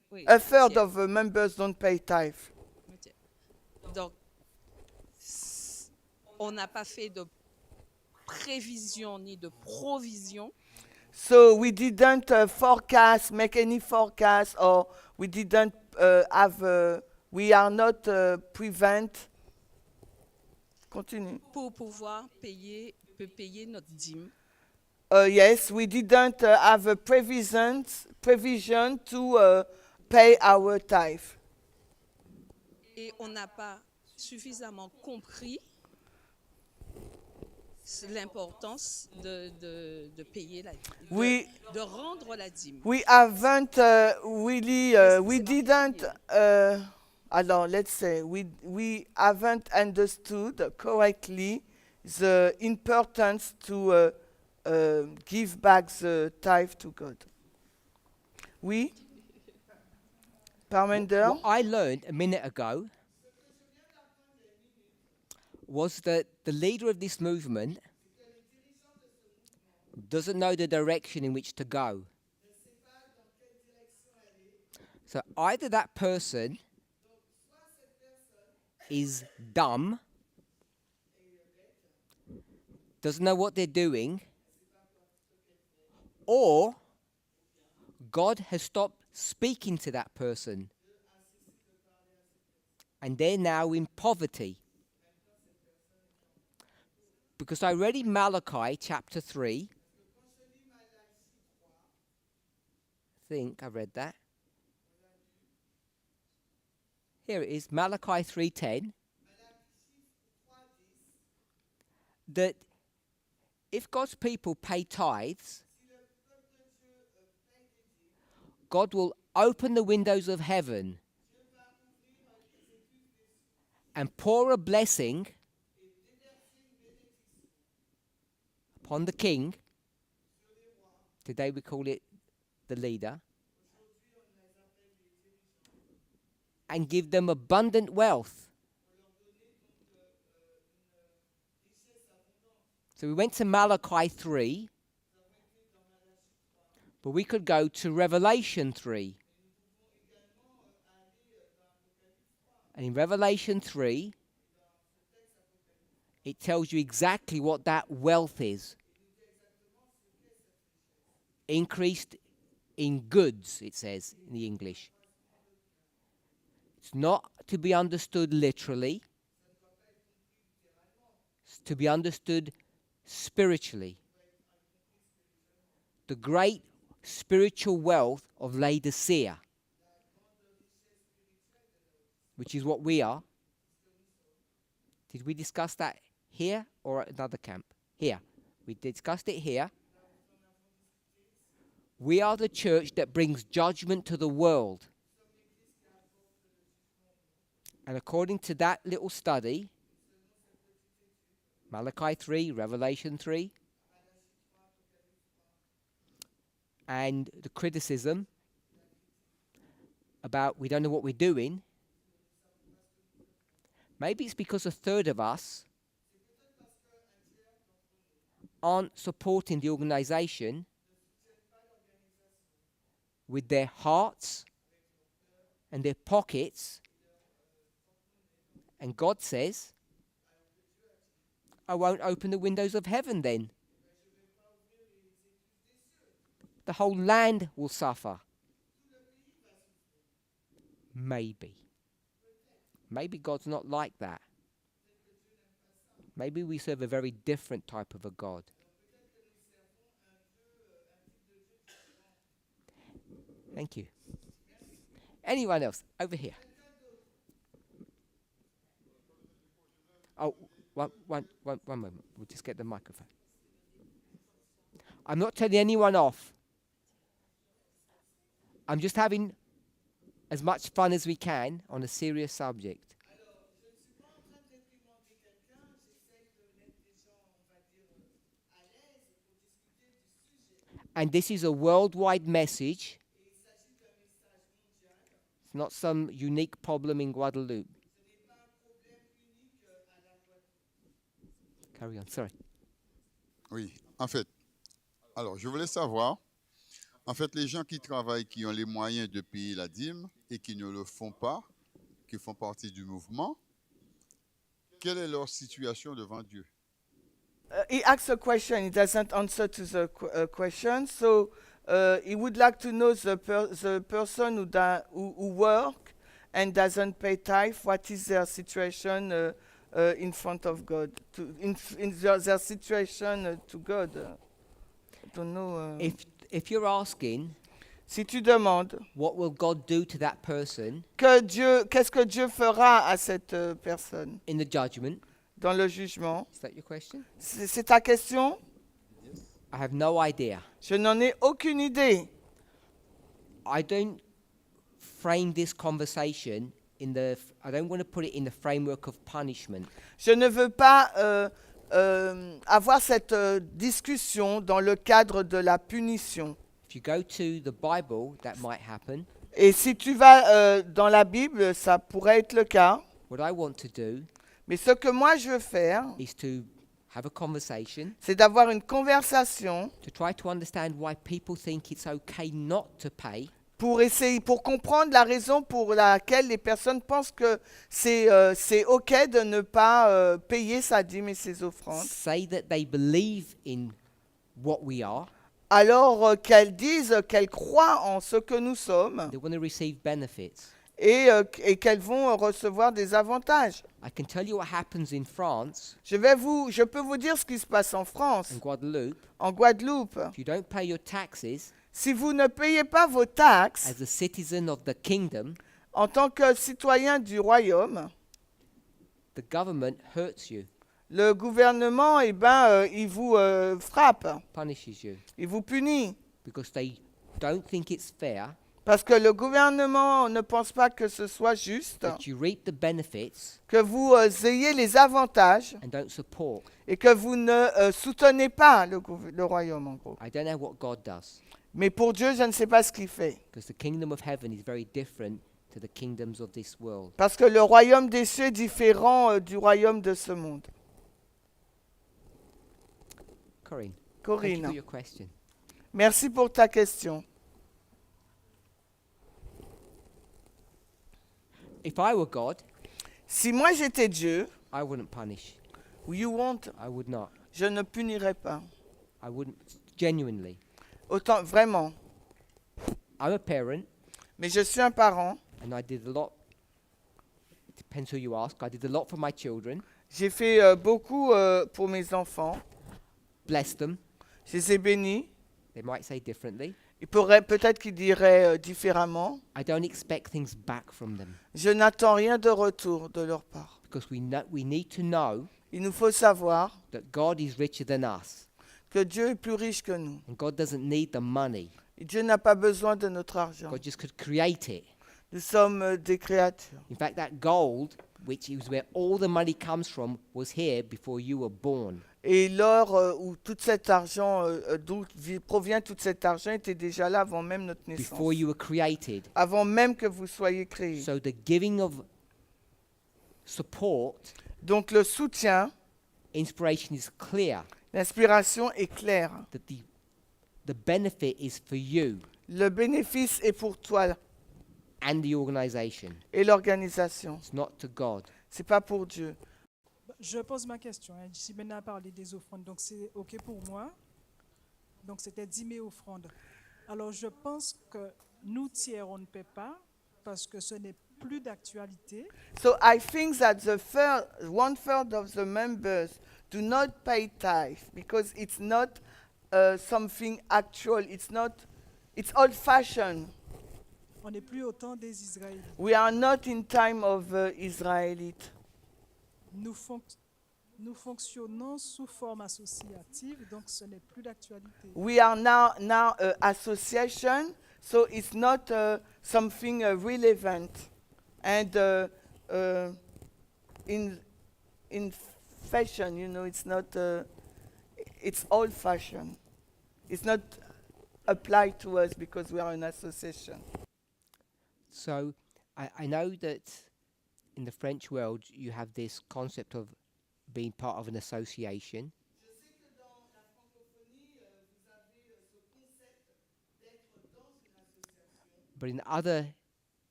Speaker 6: Oui,
Speaker 3: A
Speaker 6: un
Speaker 3: third
Speaker 6: tiers,
Speaker 3: of the members don't pay tithe.
Speaker 6: un tiers. Donc, on n'a pas fait de prévision ni de provision.
Speaker 3: So we didn't forecast, make any forecast, or we didn't have, we are not prevent. Continue.
Speaker 6: Pour pouvoir payer notre dîme.
Speaker 3: Yes, we didn't have a provision to pay our tithe.
Speaker 6: Et on n'a pas suffisamment compris l'importance de payer la dîme, de rendre la dîme.
Speaker 3: We haven't really, we didn't, alors let's say, we haven't understood correctly the importance to give back the tithe to God. Oui? Parminder?
Speaker 1: What I learned a minute ago was that the leader of this movement doesn't know the direction in which to go. So either that person is dumb, doesn't know what they're doing, or God has stopped speaking to that person and they're now in poverty. Because I read in Malachi chapter 3, I think I read that. Here it is, Malachi 3:10, that if God's people pay tithes, God will open the windows of heaven and pour a blessing upon the king. Today we call it the leader. And give them abundant wealth. So we went to Malachi 3, but we could go to Revelation 3. And in Revelation 3, it tells you exactly what that wealth is. Increased in goods, it says in the English. It's not to be understood literally. It's to be understood spiritually. The great spiritual wealth of Laodicea, which is what we are. Did we discuss that here or at another camp? Here. We discussed it here. We are the church that brings judgment to the world. And according to that little study, Malachi 3, Revelation 3, and the criticism about we don't know what we're doing, maybe it's because a third of us aren't supporting the organization with their hearts and their pockets. And God says, I won't open the windows of heaven then. The whole land will suffer. Maybe. Maybe God's not like that. Maybe we serve a very different type of a God. Thank you. Anyone else? Over here. Oh, one moment. We'll just get the microphone. I'm not turning anyone off. I'm just having as much fun as we can on a serious subject. And this is a worldwide message. It's not some unique problem in Guadeloupe. Carry on, sorry.
Speaker 8: Oui, en fait, alors je voulais savoir, en fait, les gens qui travaillent, qui ont les moyens de payer la dîme et qui ne le font pas, qui font partie du mouvement, quelle est leur situation devant Dieu?
Speaker 3: He asks a question. He doesn't answer to the question. So he would like to know the person who work and doesn't pay tithe. What is their situation in front of God? In their situation to God. I don't know.
Speaker 1: If you're asking,
Speaker 3: Si tu demandes
Speaker 1: what will God do to that person
Speaker 3: qu'est-ce que Dieu fera à cette personne
Speaker 1: in the judgment?
Speaker 3: dans le jugement,
Speaker 1: Is that your question?
Speaker 3: c'est ta question?
Speaker 1: I have no idea.
Speaker 3: Je n'en ai aucune idée.
Speaker 1: I don't frame this conversation I don't want to put it in the framework of punishment.
Speaker 3: Je ne veux pas avoir cette discussion dans le cadre de la punition.
Speaker 1: If you go to the Bible, that might happen.
Speaker 3: Et si tu vas dans la Bible, ça pourrait être le cas.
Speaker 1: What I want to do
Speaker 3: Mais ce que moi je veux faire,
Speaker 1: is to have a conversation,
Speaker 3: c'est d'avoir une conversation
Speaker 1: to try to understand why people think it's okay not to pay,
Speaker 3: pour comprendre la raison pour laquelle les personnes pensent que c'est OK de ne pas payer sa dîme et ses offrandes.
Speaker 1: say that they believe in what we are,
Speaker 3: Alors qu'elles disent qu'elles croient en ce que nous sommes
Speaker 1: they want to receive benefits.
Speaker 3: et qu'elles vont recevoir des avantages.
Speaker 1: I can tell you what happens in France
Speaker 3: Je peux vous dire ce qui se passe en France,
Speaker 1: and Guadeloupe.
Speaker 3: en Guadeloupe.
Speaker 1: If you don't pay your taxes
Speaker 3: Si vous ne payez pas vos taxes
Speaker 1: as a citizen of the kingdom,
Speaker 3: en tant que citoyen du royaume,
Speaker 1: the government hurts you,
Speaker 3: le gouvernement, il vous frappe,
Speaker 1: punishes you,
Speaker 3: il vous punit.
Speaker 1: because they don't think it's fair
Speaker 3: Parce que le gouvernement ne pense pas que ce soit juste,
Speaker 1: that you reap the benefits
Speaker 3: que vous ayez les avantages
Speaker 1: and don't support.
Speaker 3: et que vous ne soutenez pas le royaume, en gros.
Speaker 1: I don't know what God does,
Speaker 3: Mais pour Dieu, je ne sais pas ce qu'il fait.
Speaker 1: because the kingdom of heaven is very different to the kingdoms of this world.
Speaker 3: Parce que le royaume des cieux est différent du royaume de ce monde.
Speaker 1: Corinne, thank you
Speaker 3: Corinne,
Speaker 1: for your question.
Speaker 3: merci pour ta question.
Speaker 1: If I were God,
Speaker 3: Si moi j'étais Dieu,
Speaker 1: I wouldn't punish.
Speaker 3: you won't,
Speaker 1: I would not.
Speaker 3: je ne punirais pas.
Speaker 1: I wouldn't, genuinely.
Speaker 3: Autant, vraiment.
Speaker 1: I'm a parent,
Speaker 3: Mais je suis un parent.
Speaker 1: and I did a lot. Depends who you ask. I did a lot for my children,
Speaker 3: J'ai fait beaucoup pour mes enfants.
Speaker 1: blessed them.
Speaker 3: Je les ai bénis.
Speaker 1: They might say differently.
Speaker 3: Peut-être qu'ils diraient différemment.
Speaker 1: I don't expect things back from them,
Speaker 3: Je n'attends rien de retour de leur part.
Speaker 1: because we need to know
Speaker 3: Il nous faut savoir
Speaker 1: that God is richer than us,
Speaker 3: que Dieu est plus riche que nous.
Speaker 1: and God doesn't need the money.
Speaker 3: Et Dieu n'a pas besoin de notre argent.
Speaker 1: God just could create it.
Speaker 3: Nous sommes des créatures.
Speaker 1: In fact, that gold, which is where all the money comes from, was here before you were born.
Speaker 3: Et l'or où tout cet argent, d'où provient tout cet argent, était déjà là avant même notre naissance.
Speaker 1: Before you were created.
Speaker 3: Avant même que vous soyez créés.
Speaker 1: So the giving of support,
Speaker 3: Donc le soutien,
Speaker 1: inspiration is clear
Speaker 3: l'inspiration est claire.
Speaker 1: that the benefit is for you
Speaker 3: Le bénéfice est pour toi
Speaker 1: and the organization.
Speaker 3: et l'organisation.
Speaker 1: It's not to God.
Speaker 3: C'est pas pour Dieu.
Speaker 9: Je pose ma question. Ici, maintenant, a parlé des offrandes, donc c'est OK pour moi. Donc, c'était 10 000 offrandes. Alors, je pense que nous, tiers, on ne paie pas parce que ce n'est plus d'actualité.
Speaker 3: So I think that one third of the members do not pay tithe because it's not something actual. It's old-fashioned.
Speaker 9: On n'est plus au temps des Israélites.
Speaker 3: We are not in time of Israelite.
Speaker 9: Nous fonctionnons sous forme associative, donc ce n'est plus d'actualité.
Speaker 3: We are now association, so it's not something relevant. And in fashion, it's not. It's old-fashioned. It's not applied to us because we are an association.
Speaker 1: So I know that in the French world you have this concept of being part of an association. But in other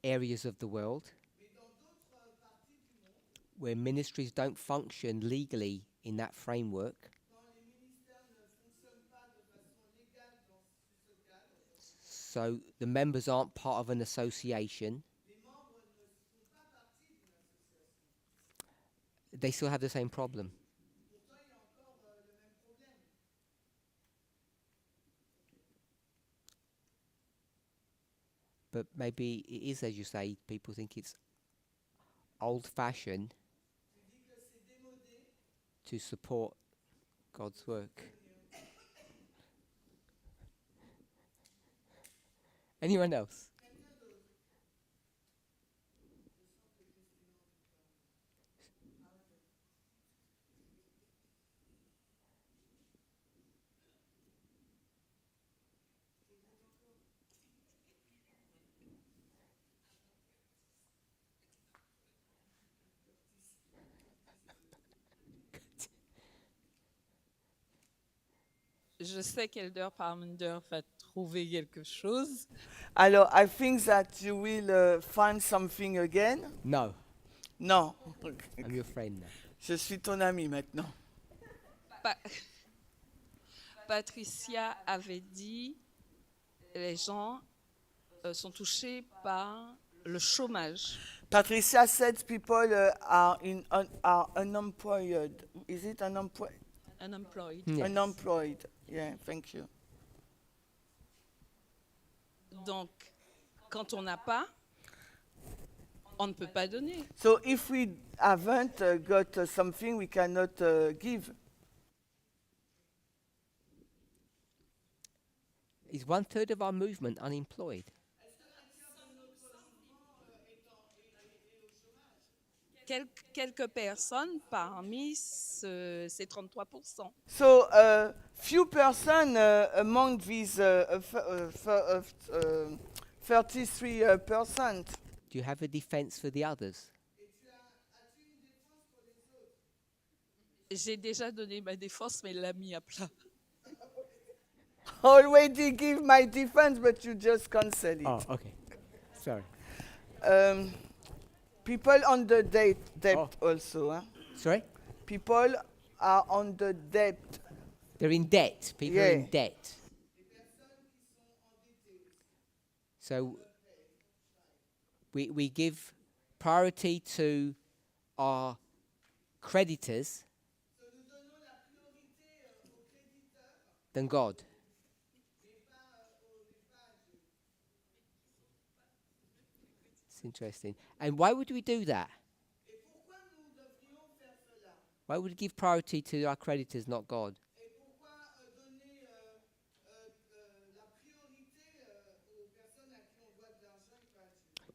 Speaker 1: areas of the world where ministries don't function legally in that framework, so the members aren't part of an association, they still have the same problem. But maybe it is, as you say, people think it's old-fashioned to support God's work. Anyone else?
Speaker 6: Je sais qu'Elder Parminder va trouver quelque chose.
Speaker 3: Alors, I think that you will find something again.
Speaker 1: No,
Speaker 3: Non.
Speaker 1: I'm your friend now.
Speaker 3: Je suis ton ami maintenant.
Speaker 6: Pa- Patricia avait dit les gens sont touchés par le chômage.
Speaker 3: Patricia said people are unemployed. Is it unemployed?
Speaker 6: Unemployed.
Speaker 1: Yes.
Speaker 3: Unemployed. Yeah, thank you.
Speaker 6: Donc, quand on n'a pas, on ne peut pas donner.
Speaker 3: So if we haven't got something, we cannot give.
Speaker 1: Is 1/3 of our movement unemployed?
Speaker 6: Quelques personnes parmi ces 33%.
Speaker 3: So few person among these 33%.
Speaker 1: Do you have a defense for the others?
Speaker 6: J'ai déjà donné ma défense, mais elle l'a mis à plat.
Speaker 3: Already give my defense, but you just cancel it.
Speaker 1: Oh, okay. Sorry.
Speaker 3: People on the debt also. Huh?
Speaker 1: Sorry?
Speaker 3: People are on the debt.
Speaker 1: They're in debt. People are in
Speaker 3: Yeah.
Speaker 1: debt. So we give priority to our creditors than God. It's interesting. And why would we do that? Why would we give priority to our creditors, not God?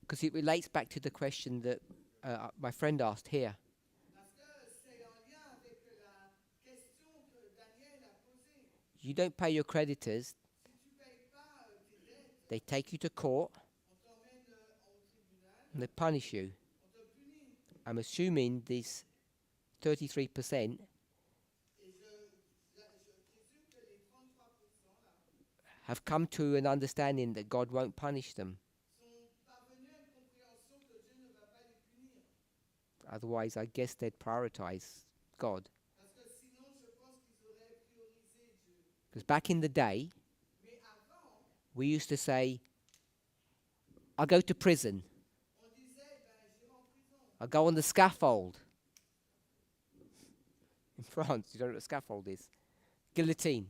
Speaker 1: Because it relates back to the question that my friend asked here. You don't pay your creditors, they take you to court and they punish you. I'm assuming this 33% have come to an understanding that God won't punish them. Otherwise, I guess they'd prioritize God. Because back in the day, we used to say, I'll go to prison. I'll go on the scaffold. In France, you don't know what a scaffold is. Guillotine.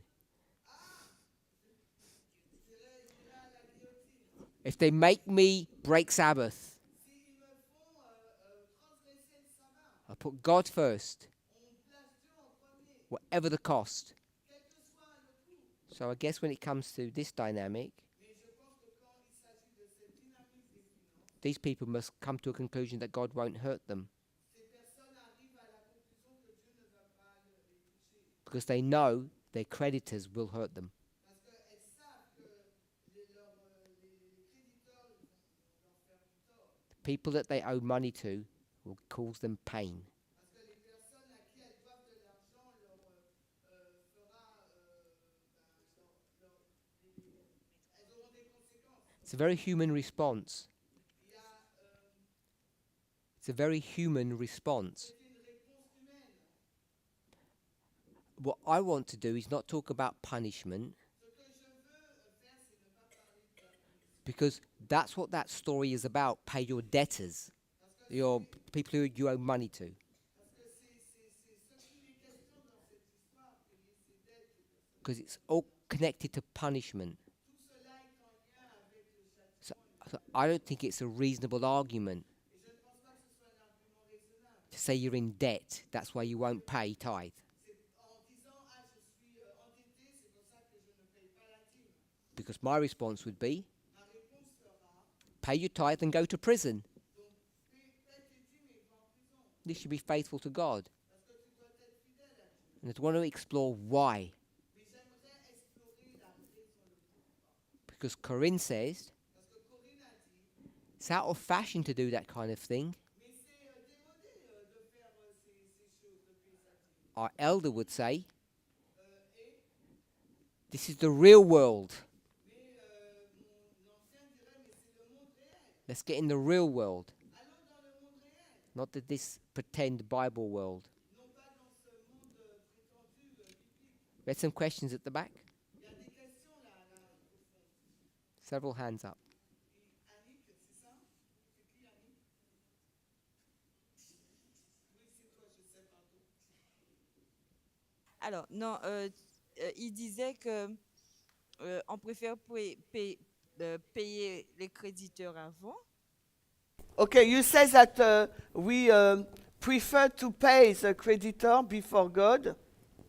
Speaker 1: If they make me break Sabbath, I'll put God first, whatever the cost. So I guess when it comes to this dynamic, these people must come to a conclusion that God won't hurt them. Because they know their creditors will hurt them. The people that they owe money to will cause them pain. It's a very human response. It's a very human response. What I want to do is not talk about punishment, because that's what that story is about. Pay your debtors, your people who you owe money to. Because it's all connected to punishment. So I don't think it's a reasonable argument to say you're in debt, that's why you won't pay tithe. Because my response would be, pay your tithe and go to prison. You should be faithful to God. And I want to explore why. Because Corinne says, it's out of fashion to do that kind of thing. Our elder would say, this is the real world. Let's get in the real world. Not this pretend Bible world. We had some questions at the back. Several hands up.
Speaker 10: Alors, non, il disait que on préfère payer les créditeurs avant.
Speaker 3: Okay, you say that we prefer to pay the creditor before God,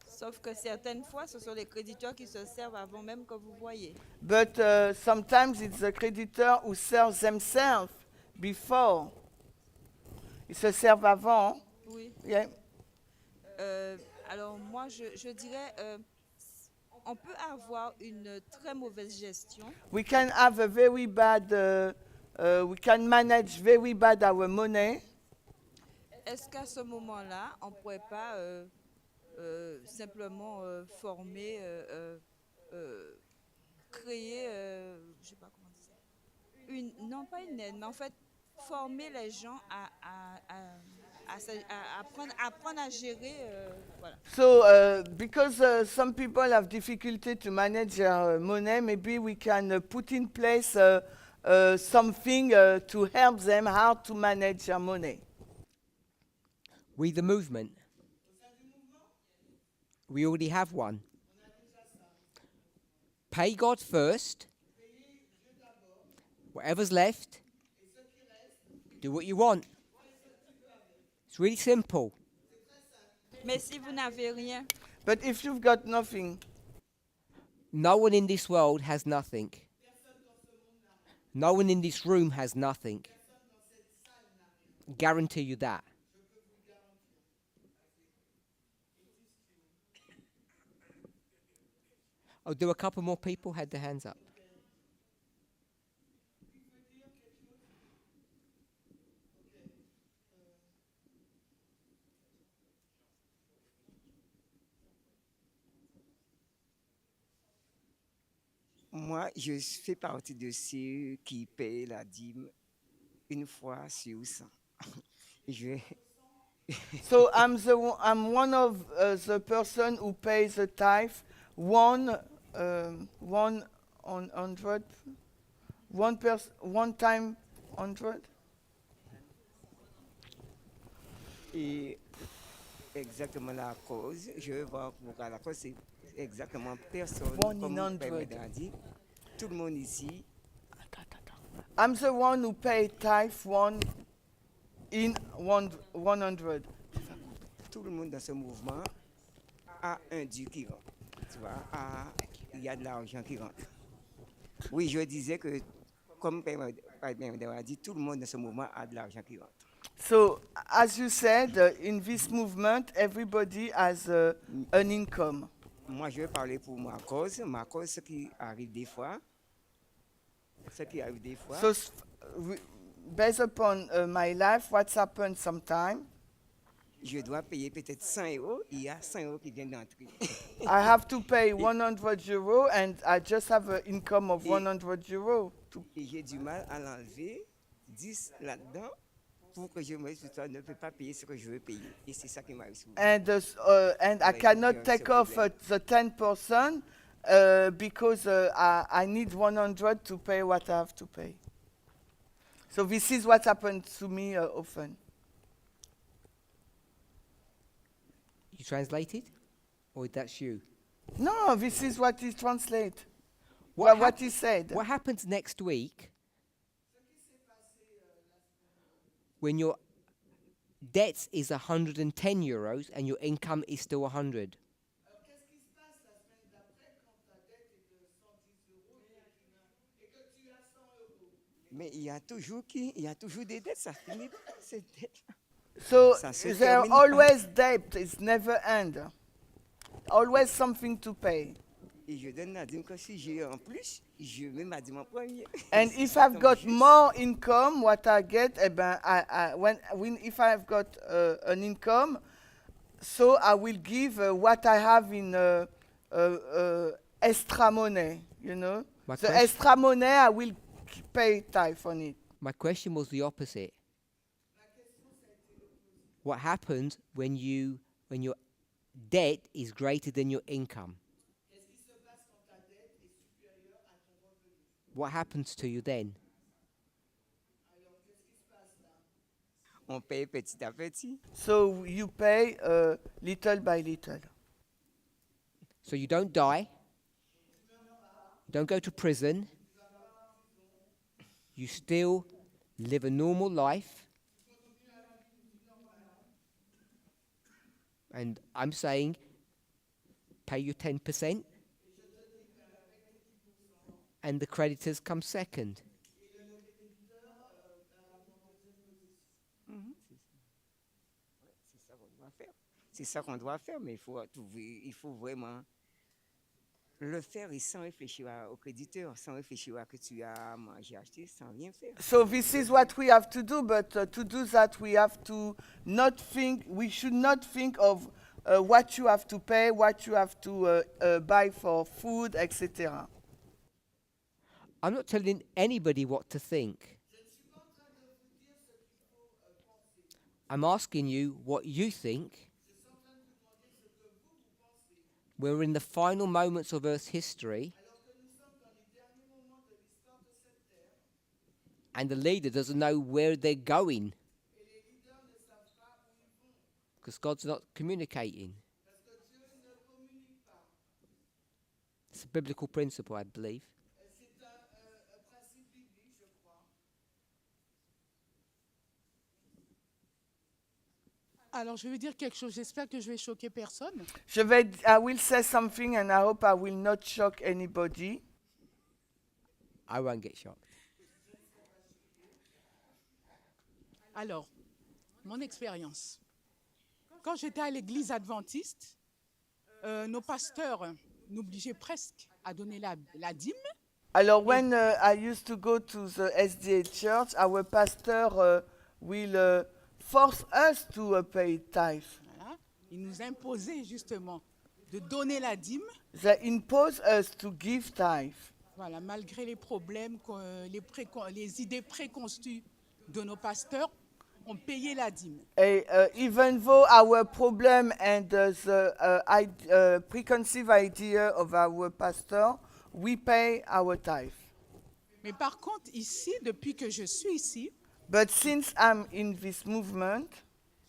Speaker 10: Sauf que certaines fois, ce sont les créditeurs qui se servent avant même que vous voyez.
Speaker 3: but sometimes it's the creditor who serves themselves before. Ils se servent avant.
Speaker 10: Oui.
Speaker 3: Yeah.
Speaker 10: Alors moi, je dirais, on peut avoir une très mauvaise gestion.
Speaker 3: We can have a very bad, we can manage very bad our money.
Speaker 10: Est-ce qu'à ce moment-là, on ne pourrait pas simplement former, créer, je sais pas comment dire, non pas une aide, mais en fait, former les gens à apprendre à gérer, voilà.
Speaker 3: So, because some people have difficulty to manage their money, maybe we can put in place something to help them how to manage their money.
Speaker 1: We the movement. We already have one. Pay God first. Whatever's left, do what you want. It's really simple.
Speaker 10: Mais si vous n'avez rien,
Speaker 3: But if you've got nothing,
Speaker 1: No one in this world has nothing. No one in this room has nothing. Guarantee you that. Oh, do a couple more people had their hands up?
Speaker 11: Moi, je fais partie de ceux qui paient la dîme une fois sur 100. Je,
Speaker 3: so I'm one of the person who pays the tithe one on 100, one time 100.
Speaker 11: et exactement la cause, je vais voir pourquoi la cause, c'est exactement personne,
Speaker 3: One
Speaker 11: comme
Speaker 3: in
Speaker 11: le Père
Speaker 3: 100.
Speaker 11: Médard a dit, tout le monde ici,
Speaker 3: I'm the one who paid tithe one in 100.
Speaker 11: tout le monde dans ce mouvement a un Dieu qui rentre. Tu vois, il y a de l'argent qui rentre. Oui, je disais que, comme Père Médard a dit, tout le monde dans ce mouvement a de l'argent qui rentre.
Speaker 3: So, as you said, in this movement, everybody has an income.
Speaker 11: Moi, je vais parler pour ma cause, ce qui arrive des fois. Ce qui arrive des fois.
Speaker 3: So, based upon my life, what's happened sometime,
Speaker 11: je dois payer peut-être 100 €, il y a 100 € qui viennent d'entrer.
Speaker 3: I have to pay 100 euro and I just have an income of
Speaker 11: Et-
Speaker 3: 100 euro.
Speaker 11: Et j'ai du mal à l'enlever 10 là-dedans pour que je me dise que je ne peux pas payer ce que je veux payer. Et c'est ça qui m'arrive souvent.
Speaker 3: And I
Speaker 11: Ouais,
Speaker 3: cannot
Speaker 11: j'ai ce
Speaker 3: take off
Speaker 11: problème.
Speaker 3: the 10% because I need 100 to pay what I have to pay. So this is what happens to me often.
Speaker 1: You translated? Or that's you?
Speaker 3: No, this is what is translate.
Speaker 1: What
Speaker 3: What
Speaker 1: hap-
Speaker 3: he said.
Speaker 1: What happens next week when your debt is 110 euros and your income is still 100?
Speaker 11: Mais il y a toujours des dettes, ça finit pas, ces dettes.
Speaker 3: So
Speaker 11: Ça se
Speaker 3: there
Speaker 11: termine pas.
Speaker 3: always debt. It's never end. Always something to pay.
Speaker 11: Et je donne la dîme que si j'ai en plus, je mets ma dîme en premier.
Speaker 3: And if I've got more income, what I get, eh ben, if I've got an income, so I will give what I have in extra money, you know.
Speaker 1: My
Speaker 3: The
Speaker 1: question-
Speaker 3: extra money, I will pay tithe on it.
Speaker 1: My question was the opposite. What happens when your debt is greater than your income? What happens to you then?
Speaker 11: On paye petit à petit.
Speaker 3: So you pay little by little.
Speaker 1: So you don't die, you don't go to prison, you still live a normal life. And I'm saying pay your 10% and the creditors come second.
Speaker 11: C'est ça qu'on doit faire. C'est ça qu'on doit faire, mais il faut vraiment le faire et sans réfléchir au créditeur, sans réfléchir à que tu as mangé, acheté, sans rien faire.
Speaker 3: So this is what we have to do, but to do that we have to not think. We should not think of what you have to pay, what you have to buy for food, etc.
Speaker 1: I'm not telling anybody what to think. I'm asking you what you think. We're in the final moments of Earth's history, and the leader doesn't know where they're going because God's not communicating. It's a biblical principle, I believe.
Speaker 2: Alors, je vais dire quelque chose. J'espère que je vais choquer personne.
Speaker 3: I will say something, and I hope I will not shock anybody.
Speaker 1: I won't get shocked.
Speaker 2: Alors, mon expérience. Quand j'étais à l'église adventiste, nos pasteurs n'obligeaient presque à donner la dîme.
Speaker 3: Alors, when I used to go to the SDA church, our pastor will force us to pay tithe.
Speaker 2: Voilà. Ils nous imposaient justement de donner la dîme.
Speaker 3: They impose us to give tithe.
Speaker 2: Voilà, malgré les problèmes, les idées préconçues de nos pasteurs, on payait la dîme.
Speaker 3: Even though our problem and the preconceived idea of our pastor, we pay our tithe.
Speaker 2: Mais par contre, ici, depuis que je suis ici,
Speaker 3: But since I'm in this movement,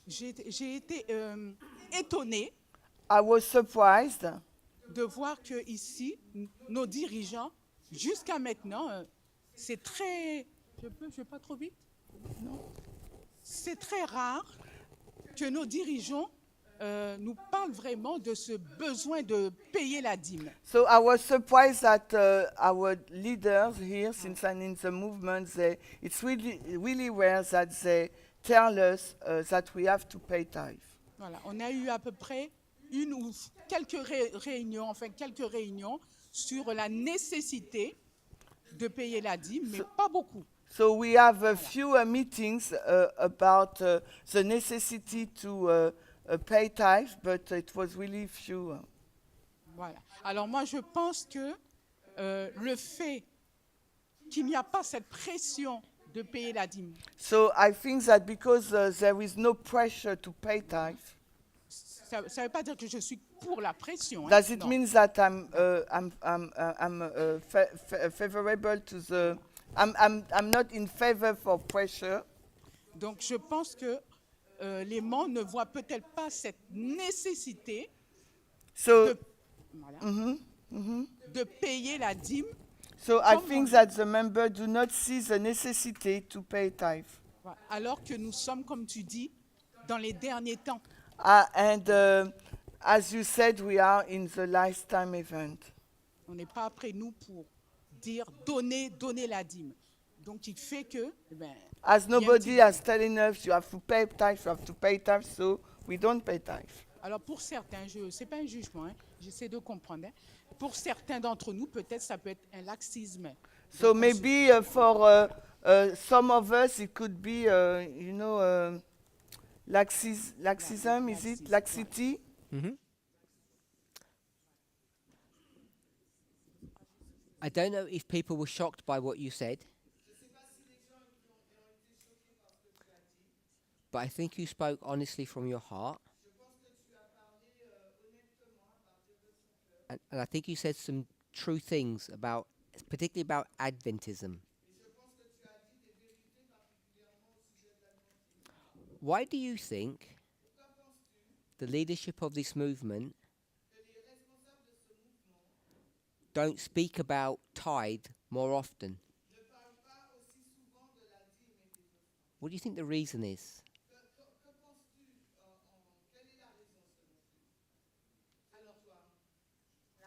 Speaker 2: j'ai été étonnée
Speaker 3: I was surprised
Speaker 2: de voir que ici, nos dirigeants, jusqu'à maintenant, c'est très... Je vais pas trop vite? Non. C'est très rare que nos dirigeants nous parlent vraiment de ce besoin de payer la dîme.
Speaker 3: So I was surprised that our leaders here, since I'm in the movement, it's really rare that they tell us that we have to pay tithe.
Speaker 2: Voilà, on a eu à peu près une ou quelques réunions sur la nécessité de payer la dîme, mais pas beaucoup.
Speaker 3: So we have a few meetings about the necessity to pay tithe, but it was really few.
Speaker 2: Voilà. Alors moi, je pense que le fait qu'il n'y a pas cette pression de payer la dîme,
Speaker 3: So I think that because there is no pressure to pay tithe,
Speaker 2: ça ne veut pas dire que je suis pour la pression.
Speaker 3: does it
Speaker 2: non.
Speaker 3: mean that I'm favorable to the? I'm not in favor for pressure.
Speaker 2: Donc je pense que les membres ne voient peut-être pas cette nécessité
Speaker 3: So
Speaker 2: voilà, de payer la dîme.
Speaker 3: so I
Speaker 2: Comme
Speaker 3: think
Speaker 2: on-
Speaker 3: that the members do not see the necessity to pay tithe.
Speaker 2: Voilà. Alors que nous sommes, comme tu dis, dans les derniers temps.
Speaker 3: And as you said, we are in the lifetime event.
Speaker 2: On n'est pas après nous pour dire donner la dîme. Donc il fait que,
Speaker 3: As
Speaker 2: il y a un
Speaker 3: nobody
Speaker 2: petit-
Speaker 3: has telling us you have to pay tithe, you have to pay tithe, so we don't pay tithe.
Speaker 2: Alors pour certains, c'est pas un jugement, j'essaie de comprendre. Pour certains d'entre nous, peut-être ça peut être un laxisme.
Speaker 3: So
Speaker 2: Donc, on se-
Speaker 3: maybe for some of us it could be, laxism, is it? Laxity?
Speaker 1: I don't know if people were shocked by what you said, but I think you spoke honestly from your heart. And I think you said some true things about, particularly about Adventism. Why do you think the leadership of this movement don't speak about tithe more often? What do you think the reason is?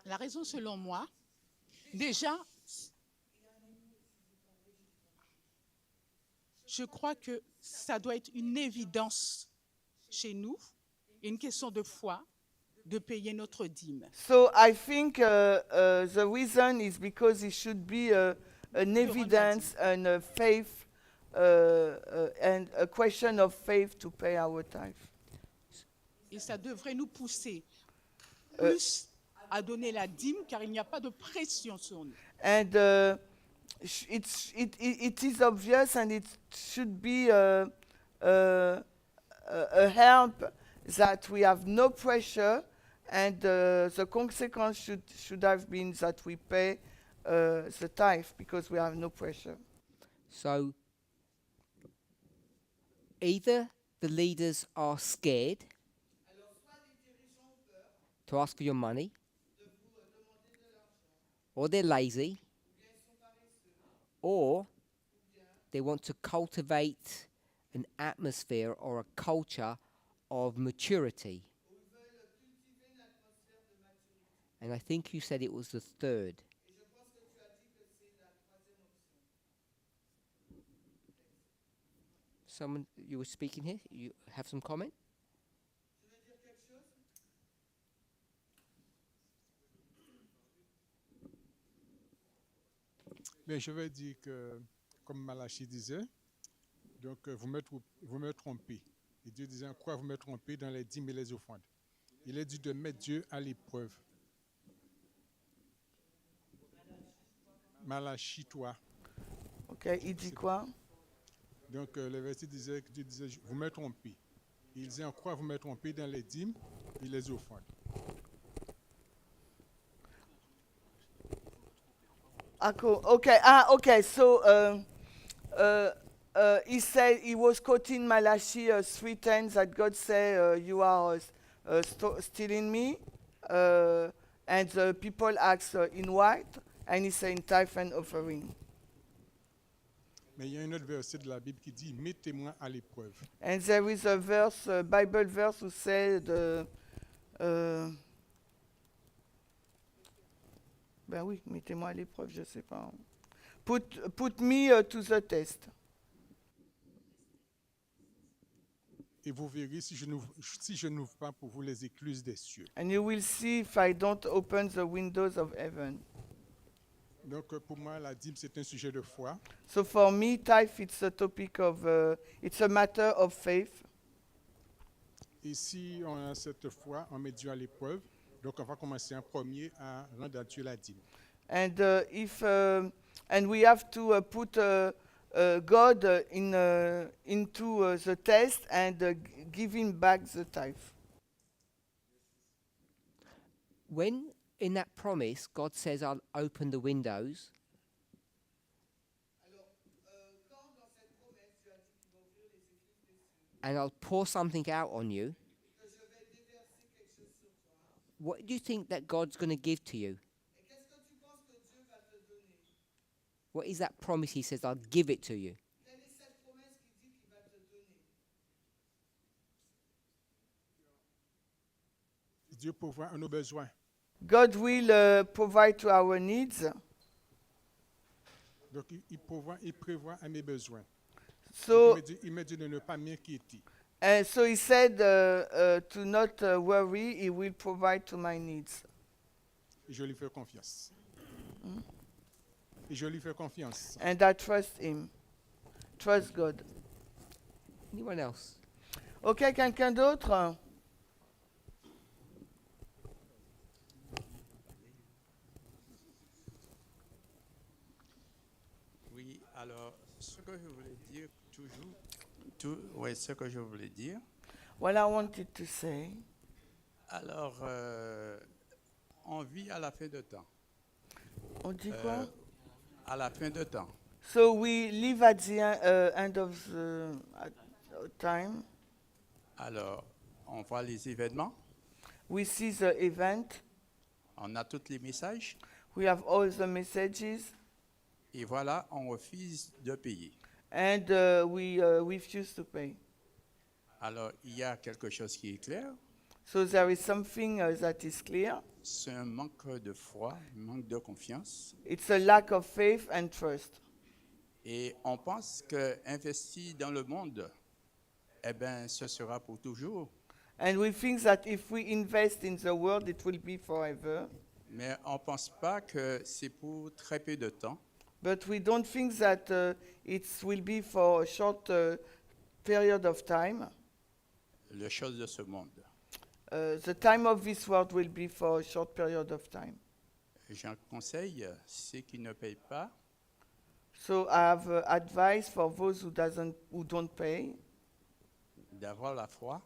Speaker 2: La raison, selon moi, déjà, je crois que ça doit être une évidence chez nous, et une question de foi, de payer notre dîme.
Speaker 3: So I think the reason is because it should be an evidence and a faith and a question of faith to pay our tithe.
Speaker 2: Et ça devrait nous pousser plus à donner la dîme, car il n'y a pas de pression sur nous.
Speaker 3: And it is obvious, and it should be a help that we have no pressure, and the consequence should have been that we pay the tithe because we have no pressure.
Speaker 1: So either the leaders are scared to ask for your money, or they're lazy, or they want to cultivate an atmosphere or a culture of maturity. And I think you said it was the third. Someone, you were speaking here? You have some comment?
Speaker 12: Mais je vais dire que, comme Malachi disait, donc vous me trompez. Et Dieu disait, en quoi vous me trompez dans les dîmes et les offrandes? Il est dit de mettre Dieu à l'épreuve. Malachi 3.
Speaker 3: Ok, il dit quoi?
Speaker 12: Donc le verset disait que Dieu disait, vous me trompez. Il disait, en quoi vous me trompez dans les dîmes et les offrandes?
Speaker 3: Okay. So he said he was quoting Malachi 3:10 that God said, "You are stealing me," and the people asked in white, and he said in tithe and offering.
Speaker 12: Mais il y a un autre verset de la Bible qui dit, mettez-moi à l'épreuve.
Speaker 3: And there is a verse, a Bible verse, who said, ben oui, mettez-moi à l'épreuve, je sais pas. Put me to the test.
Speaker 12: Et vous verrez si je n'ouvre pas pour vous les écluses des cieux.
Speaker 3: And you will see if I don't open the windows of heaven.
Speaker 12: Donc pour moi, la dîme, c'est un sujet de foi.
Speaker 3: So for me, tithe, it's a topic of, it's a matter of faith.
Speaker 12: Et si on a cette foi, on met Dieu à l'épreuve. Donc on va commencer en premier à rendre à Dieu la dîme.
Speaker 3: And and we have to put God into the test and give him back the tithe.
Speaker 1: When in that promise, God says, I'll open the windows. And I'll pour something out on you. What do you think that God's going to give to you? What is that promise he says, I'll give it to you?
Speaker 12: Dieu pourvoit à nos besoins.
Speaker 3: God will provide to our needs.
Speaker 12: Donc il prévoit à mes besoins.
Speaker 3: So,
Speaker 12: Il me dit de ne pas m'inquiéter.
Speaker 3: so he said to not worry, he will provide to my needs.
Speaker 12: Et je lui fais confiance. Et je lui fais confiance.
Speaker 3: And I trust him. Trust God.
Speaker 1: Anyone else?
Speaker 3: Ok, quelqu'un d'autre?
Speaker 4: Oui, alors, ce que je voulais dire ce que je voulais dire.
Speaker 3: What I wanted to say.
Speaker 4: Alors, on vit à la fin de temps.
Speaker 3: On dit quoi?
Speaker 4: À la fin de temps.
Speaker 3: So we live at the end of the time.
Speaker 4: Alors, on voit les événements.
Speaker 3: We see the event.
Speaker 4: On a tous les messages.
Speaker 3: We have all the messages.
Speaker 4: Et voilà, on refuse de payer.
Speaker 3: And we refuse to pay.
Speaker 4: Alors, il y a quelque chose qui est clair.
Speaker 3: So there is something that is clear.
Speaker 4: C'est un manque de foi, un manque de confiance.
Speaker 3: It's a lack of faith and trust.
Speaker 4: Et on pense que investir dans le monde, eh ben, ce sera pour toujours.
Speaker 3: And we think that if we invest in the world, it will be forever.
Speaker 4: Mais on ne pense pas que c'est pour très peu de temps.
Speaker 3: But we don't think that it will be for a short period of time.
Speaker 4: Les choses de ce monde.
Speaker 3: The time of this world will be for a short period of time.
Speaker 4: J'en conseille ceux qui ne payent pas.
Speaker 3: So I have advice for those who don't pay.
Speaker 4: D'avoir la foi.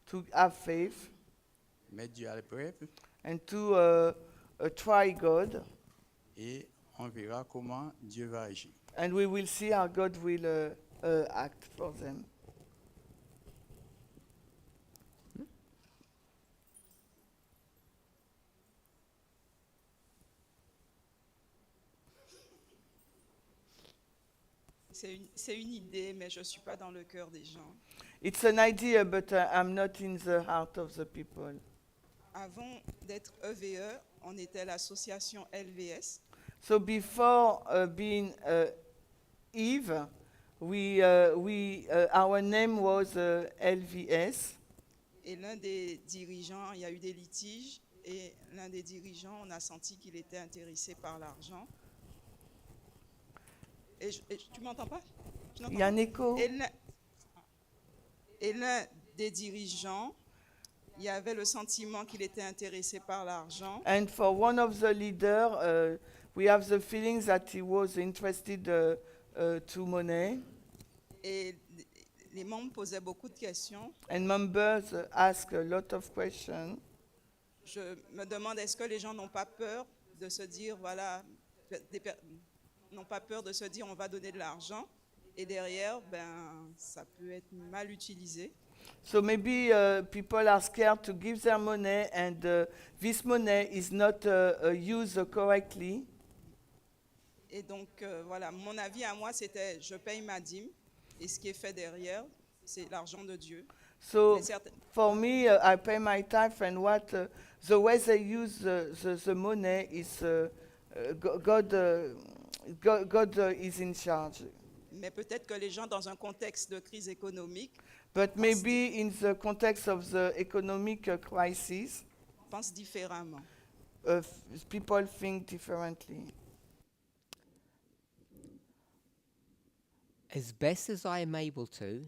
Speaker 3: To have faith.
Speaker 4: Mettre Dieu à l'épreuve.
Speaker 3: And to try God.
Speaker 4: Et on verra comment Dieu va agir.
Speaker 3: And we will see how God will act for them.
Speaker 10: C'est une idée, mais je ne suis pas dans le cœur des gens.
Speaker 3: It's an idea, but I'm not in the heart of the people.
Speaker 10: Avant d'être EVE, on était l'association LVS.
Speaker 3: So before being EVE, our name was LVS.
Speaker 10: Et l'un des dirigeants, il y a eu des litiges, et l'un des dirigeants, on a senti qu'il était intéressé par l'argent. Tu m'entends pas?
Speaker 3: Il y a un écho.
Speaker 10: Et l'un des dirigeants, il y avait le sentiment qu'il était intéressé par l'argent.
Speaker 3: And for one of the leaders, we have the feeling that he was interested to money.
Speaker 10: Et les membres posaient beaucoup de questions.
Speaker 3: And members ask a lot of questions.
Speaker 10: Je me demande, est-ce que les gens n'ont pas peur de se dire, voilà, n'ont pas peur de se dire, on va donner de l'argent, et derrière, ça peut être mal utilisé.
Speaker 3: So maybe people are scared to give their money, and this money is not used correctly.
Speaker 10: Et donc, voilà, mon avis à moi, c'était, je paye ma dîme, et ce qui est fait derrière, c'est l'argent de Dieu.
Speaker 3: So for me, I pay my tithe, and the way they use the money is God is in charge.
Speaker 10: Mais peut-être que les gens, dans un contexte de crise économique,
Speaker 3: but maybe in the context of the economic crisis,
Speaker 10: pensent différemment.
Speaker 3: People think differently.
Speaker 1: As best as I am able to,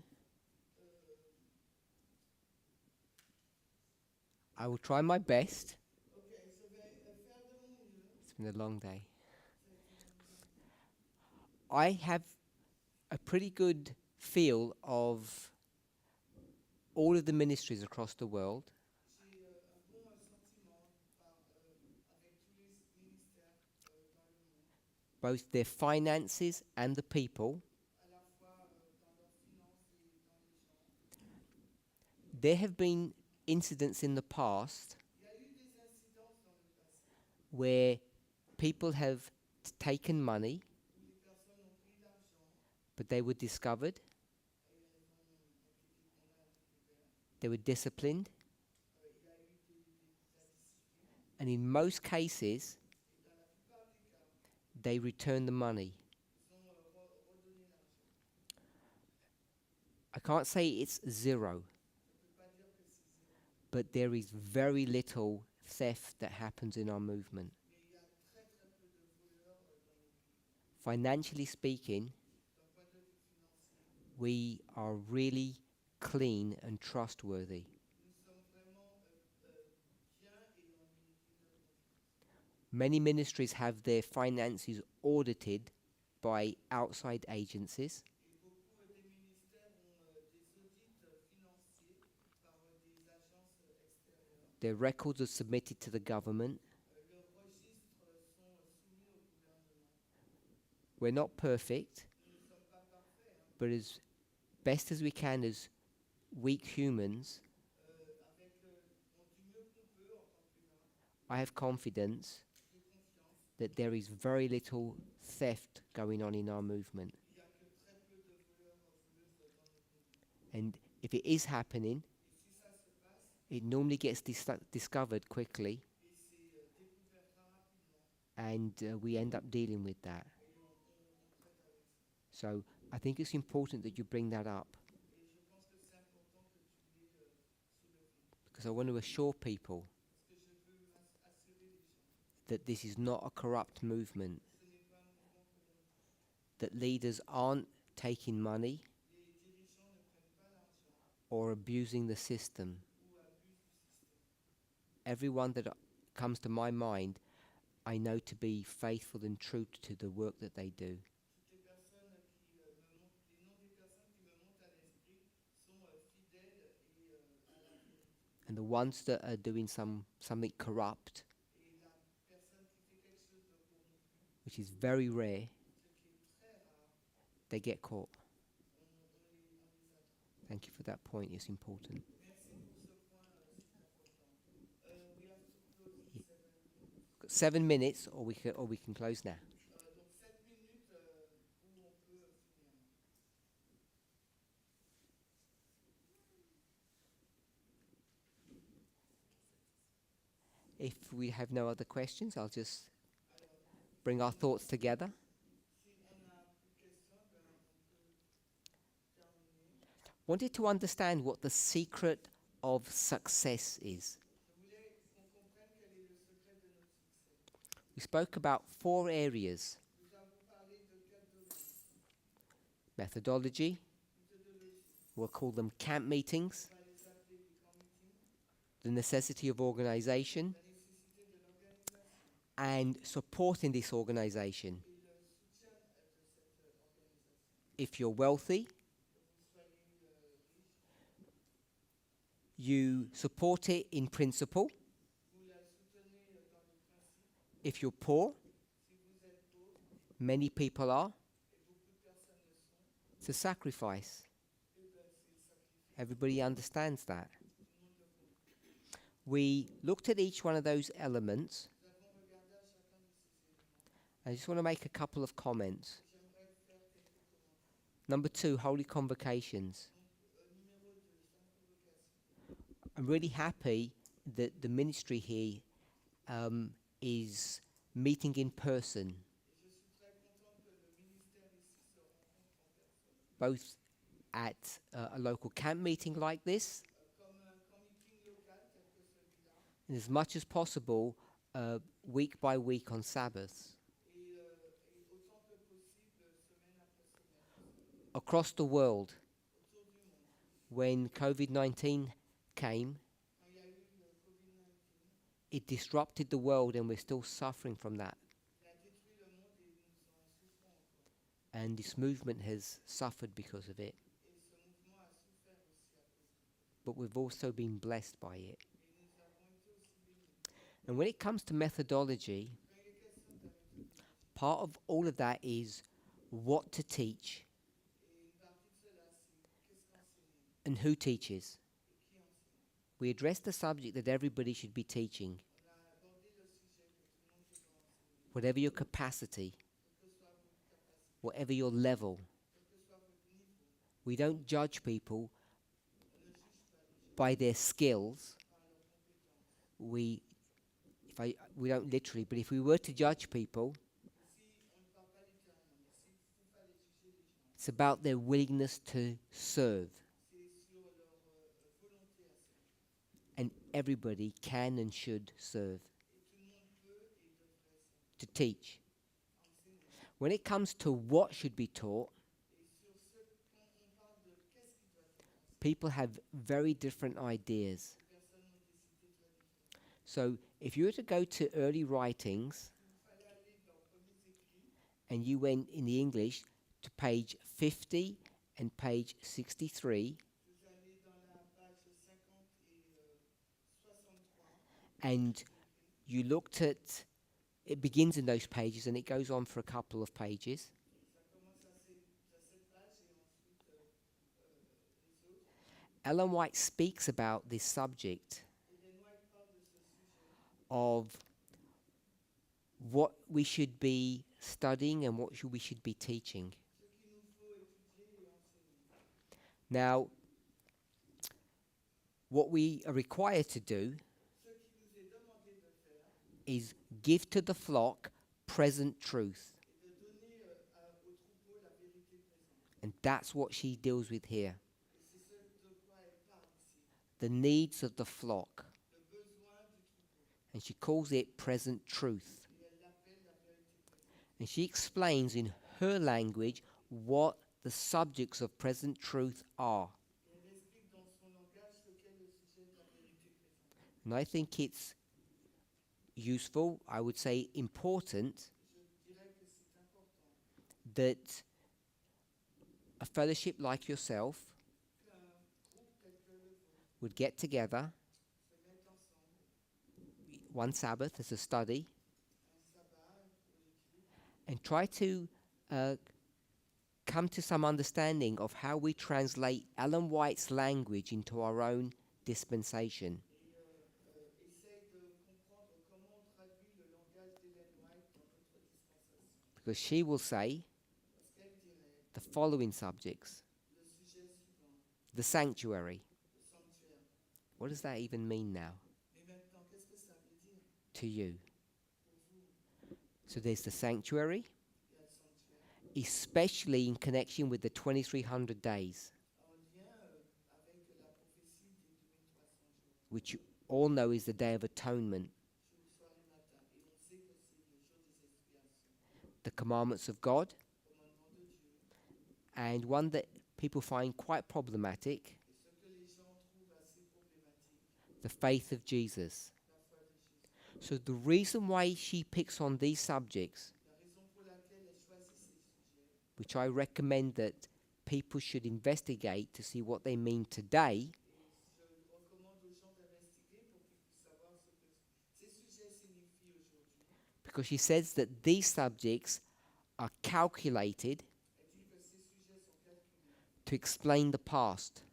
Speaker 1: I will try my best. It's been a long day. I have a pretty good feel of all of the ministries across the world. Both their finances and the people. There have been incidents in the past where people have taken money, but they were discovered, they were disciplined, and in most cases, they returned the money. I can't say it's zero, but there is very little theft that happens in our movement. Financially speaking, we are really clean and trustworthy. Many ministries have their finances audited by outside agencies. Their records are submitted to the government. We're not perfect, but as best as we can as weak humans, I have confidence that there is very little theft going on in our movement. And if it is happening, it normally gets discovered quickly, and we end up dealing with that. So I think it's important that you bring that up, because I want to assure people that this is not a corrupt movement, that leaders aren't taking money or abusing the system. Everyone that comes to my mind, I know to be faithful and true to the work that they do. And the ones that are doing something corrupt, which is very rare, they get caught. Thank you for that point, it's important. 7 minutes, or we can close now. If we have no other questions, I'll just bring our thoughts together. Wanted to understand what the secret of success is. We spoke about 4 areas: methodology, we'll call them camp meetings; the necessity of organization, and supporting this organization. If you're wealthy, you support it in principle. If you're poor, many people are, it's a sacrifice. Everybody understands that. We looked at each one of those elements. I just want to make a couple of comments. Number 2, holy convocations. I'm really happy that the ministry here is meeting in person, both at a local camp meeting like this, and as much as possible week by week on Sabbaths. across the world, when COVID-19 came, it disrupted the world and we're still suffering from that. And this movement has suffered because of it. But we've also been blessed by it. And when it comes to methodology, part of all of that is what to teach and who teaches. We address the subject that everybody should be teaching, whatever your capacity, whatever your level. We don't judge people by their skills. We don't literally, but if we were to judge people, it's about their willingness to serve. And everybody can and should serve. To teach. When it comes to what should be taught, people have very different ideas. So if you were to go to early writings and you went in the English to page 50 and page 63, and you looked at, it begins in those pages and it goes on for a couple of pages. Ellen White speaks about this subject of what we should be studying and what we should be teaching. Now, what we are required to do is give to the flock present truth. And that's what she deals with here. The needs of the flock. And she calls it present truth. And she explains in her language what the subjects of present truth are. And I think it's useful, I would say important, that a fellowship like yourself would get together one Sabbath as a study and try to come to some understanding of how we translate Ellen White's language into our own dispensation. Because she will say the following subjects. The sanctuary. What does that even mean now? To you. So there's the sanctuary, especially in connection with the 2300 days, which you all know is the Day of Atonement. The commandments of God, and one that people find quite problematic, the faith of Jesus. So the reason why she picks on these subjects, which I recommend that people should investigate to see what they mean today, because she says that these subjects are calculated to explain the past.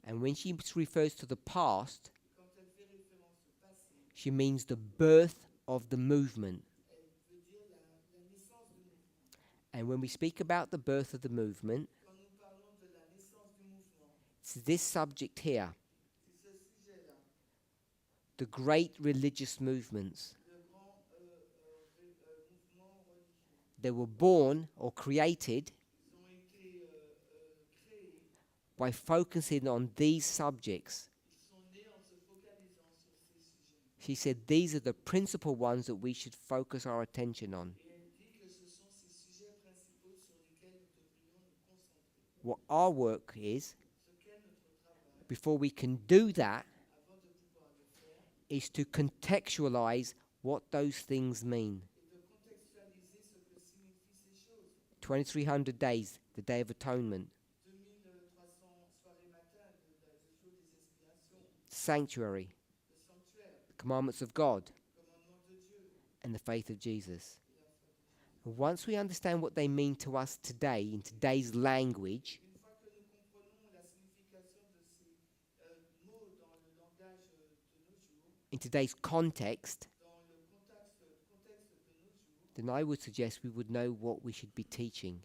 Speaker 1: And when she refers to the past, she means the birth of the movement. And when we speak about the birth of the movement, it's this subject here. The great religious movements. They were born or created by focusing on these subjects. She said these are the principal ones that we should focus our attention on. What our work is, before we can do that, is to contextualize what those things mean. 2300 days, the Day of Atonement. Sanctuary. The commandments of God. And the faith of Jesus. And once we understand what they mean to us today, in today's language, in today's context, then I would suggest we would know what we should be teaching.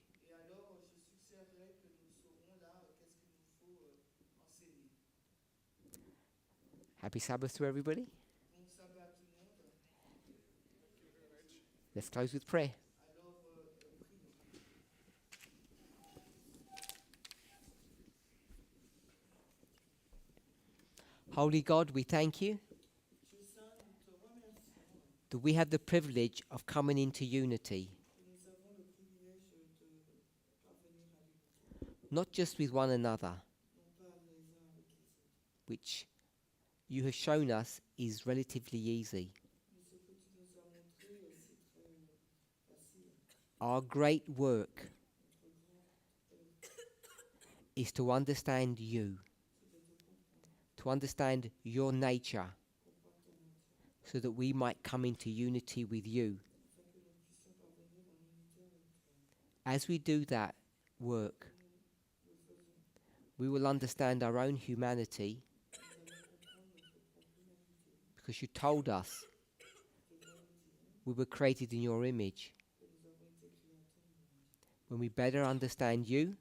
Speaker 1: Happy Sabbath to everybody. Let's close with prayer. Holy God, we thank you that we have the privilege of coming into unity, not just with one another, which you have shown us is relatively easy. Our great work is to understand you, to understand your nature, so that we might come into unity with you. As we do that work, we will understand our own humanity, because you told us we were created in your image. When we better understand you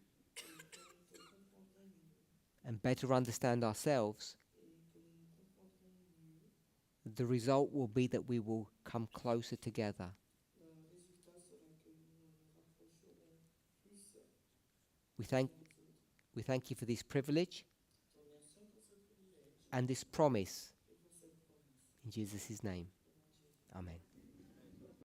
Speaker 1: and better understand ourselves, the result will be that we will come closer together. We thank you for this privilege and this promise. In Jesus' name, amen.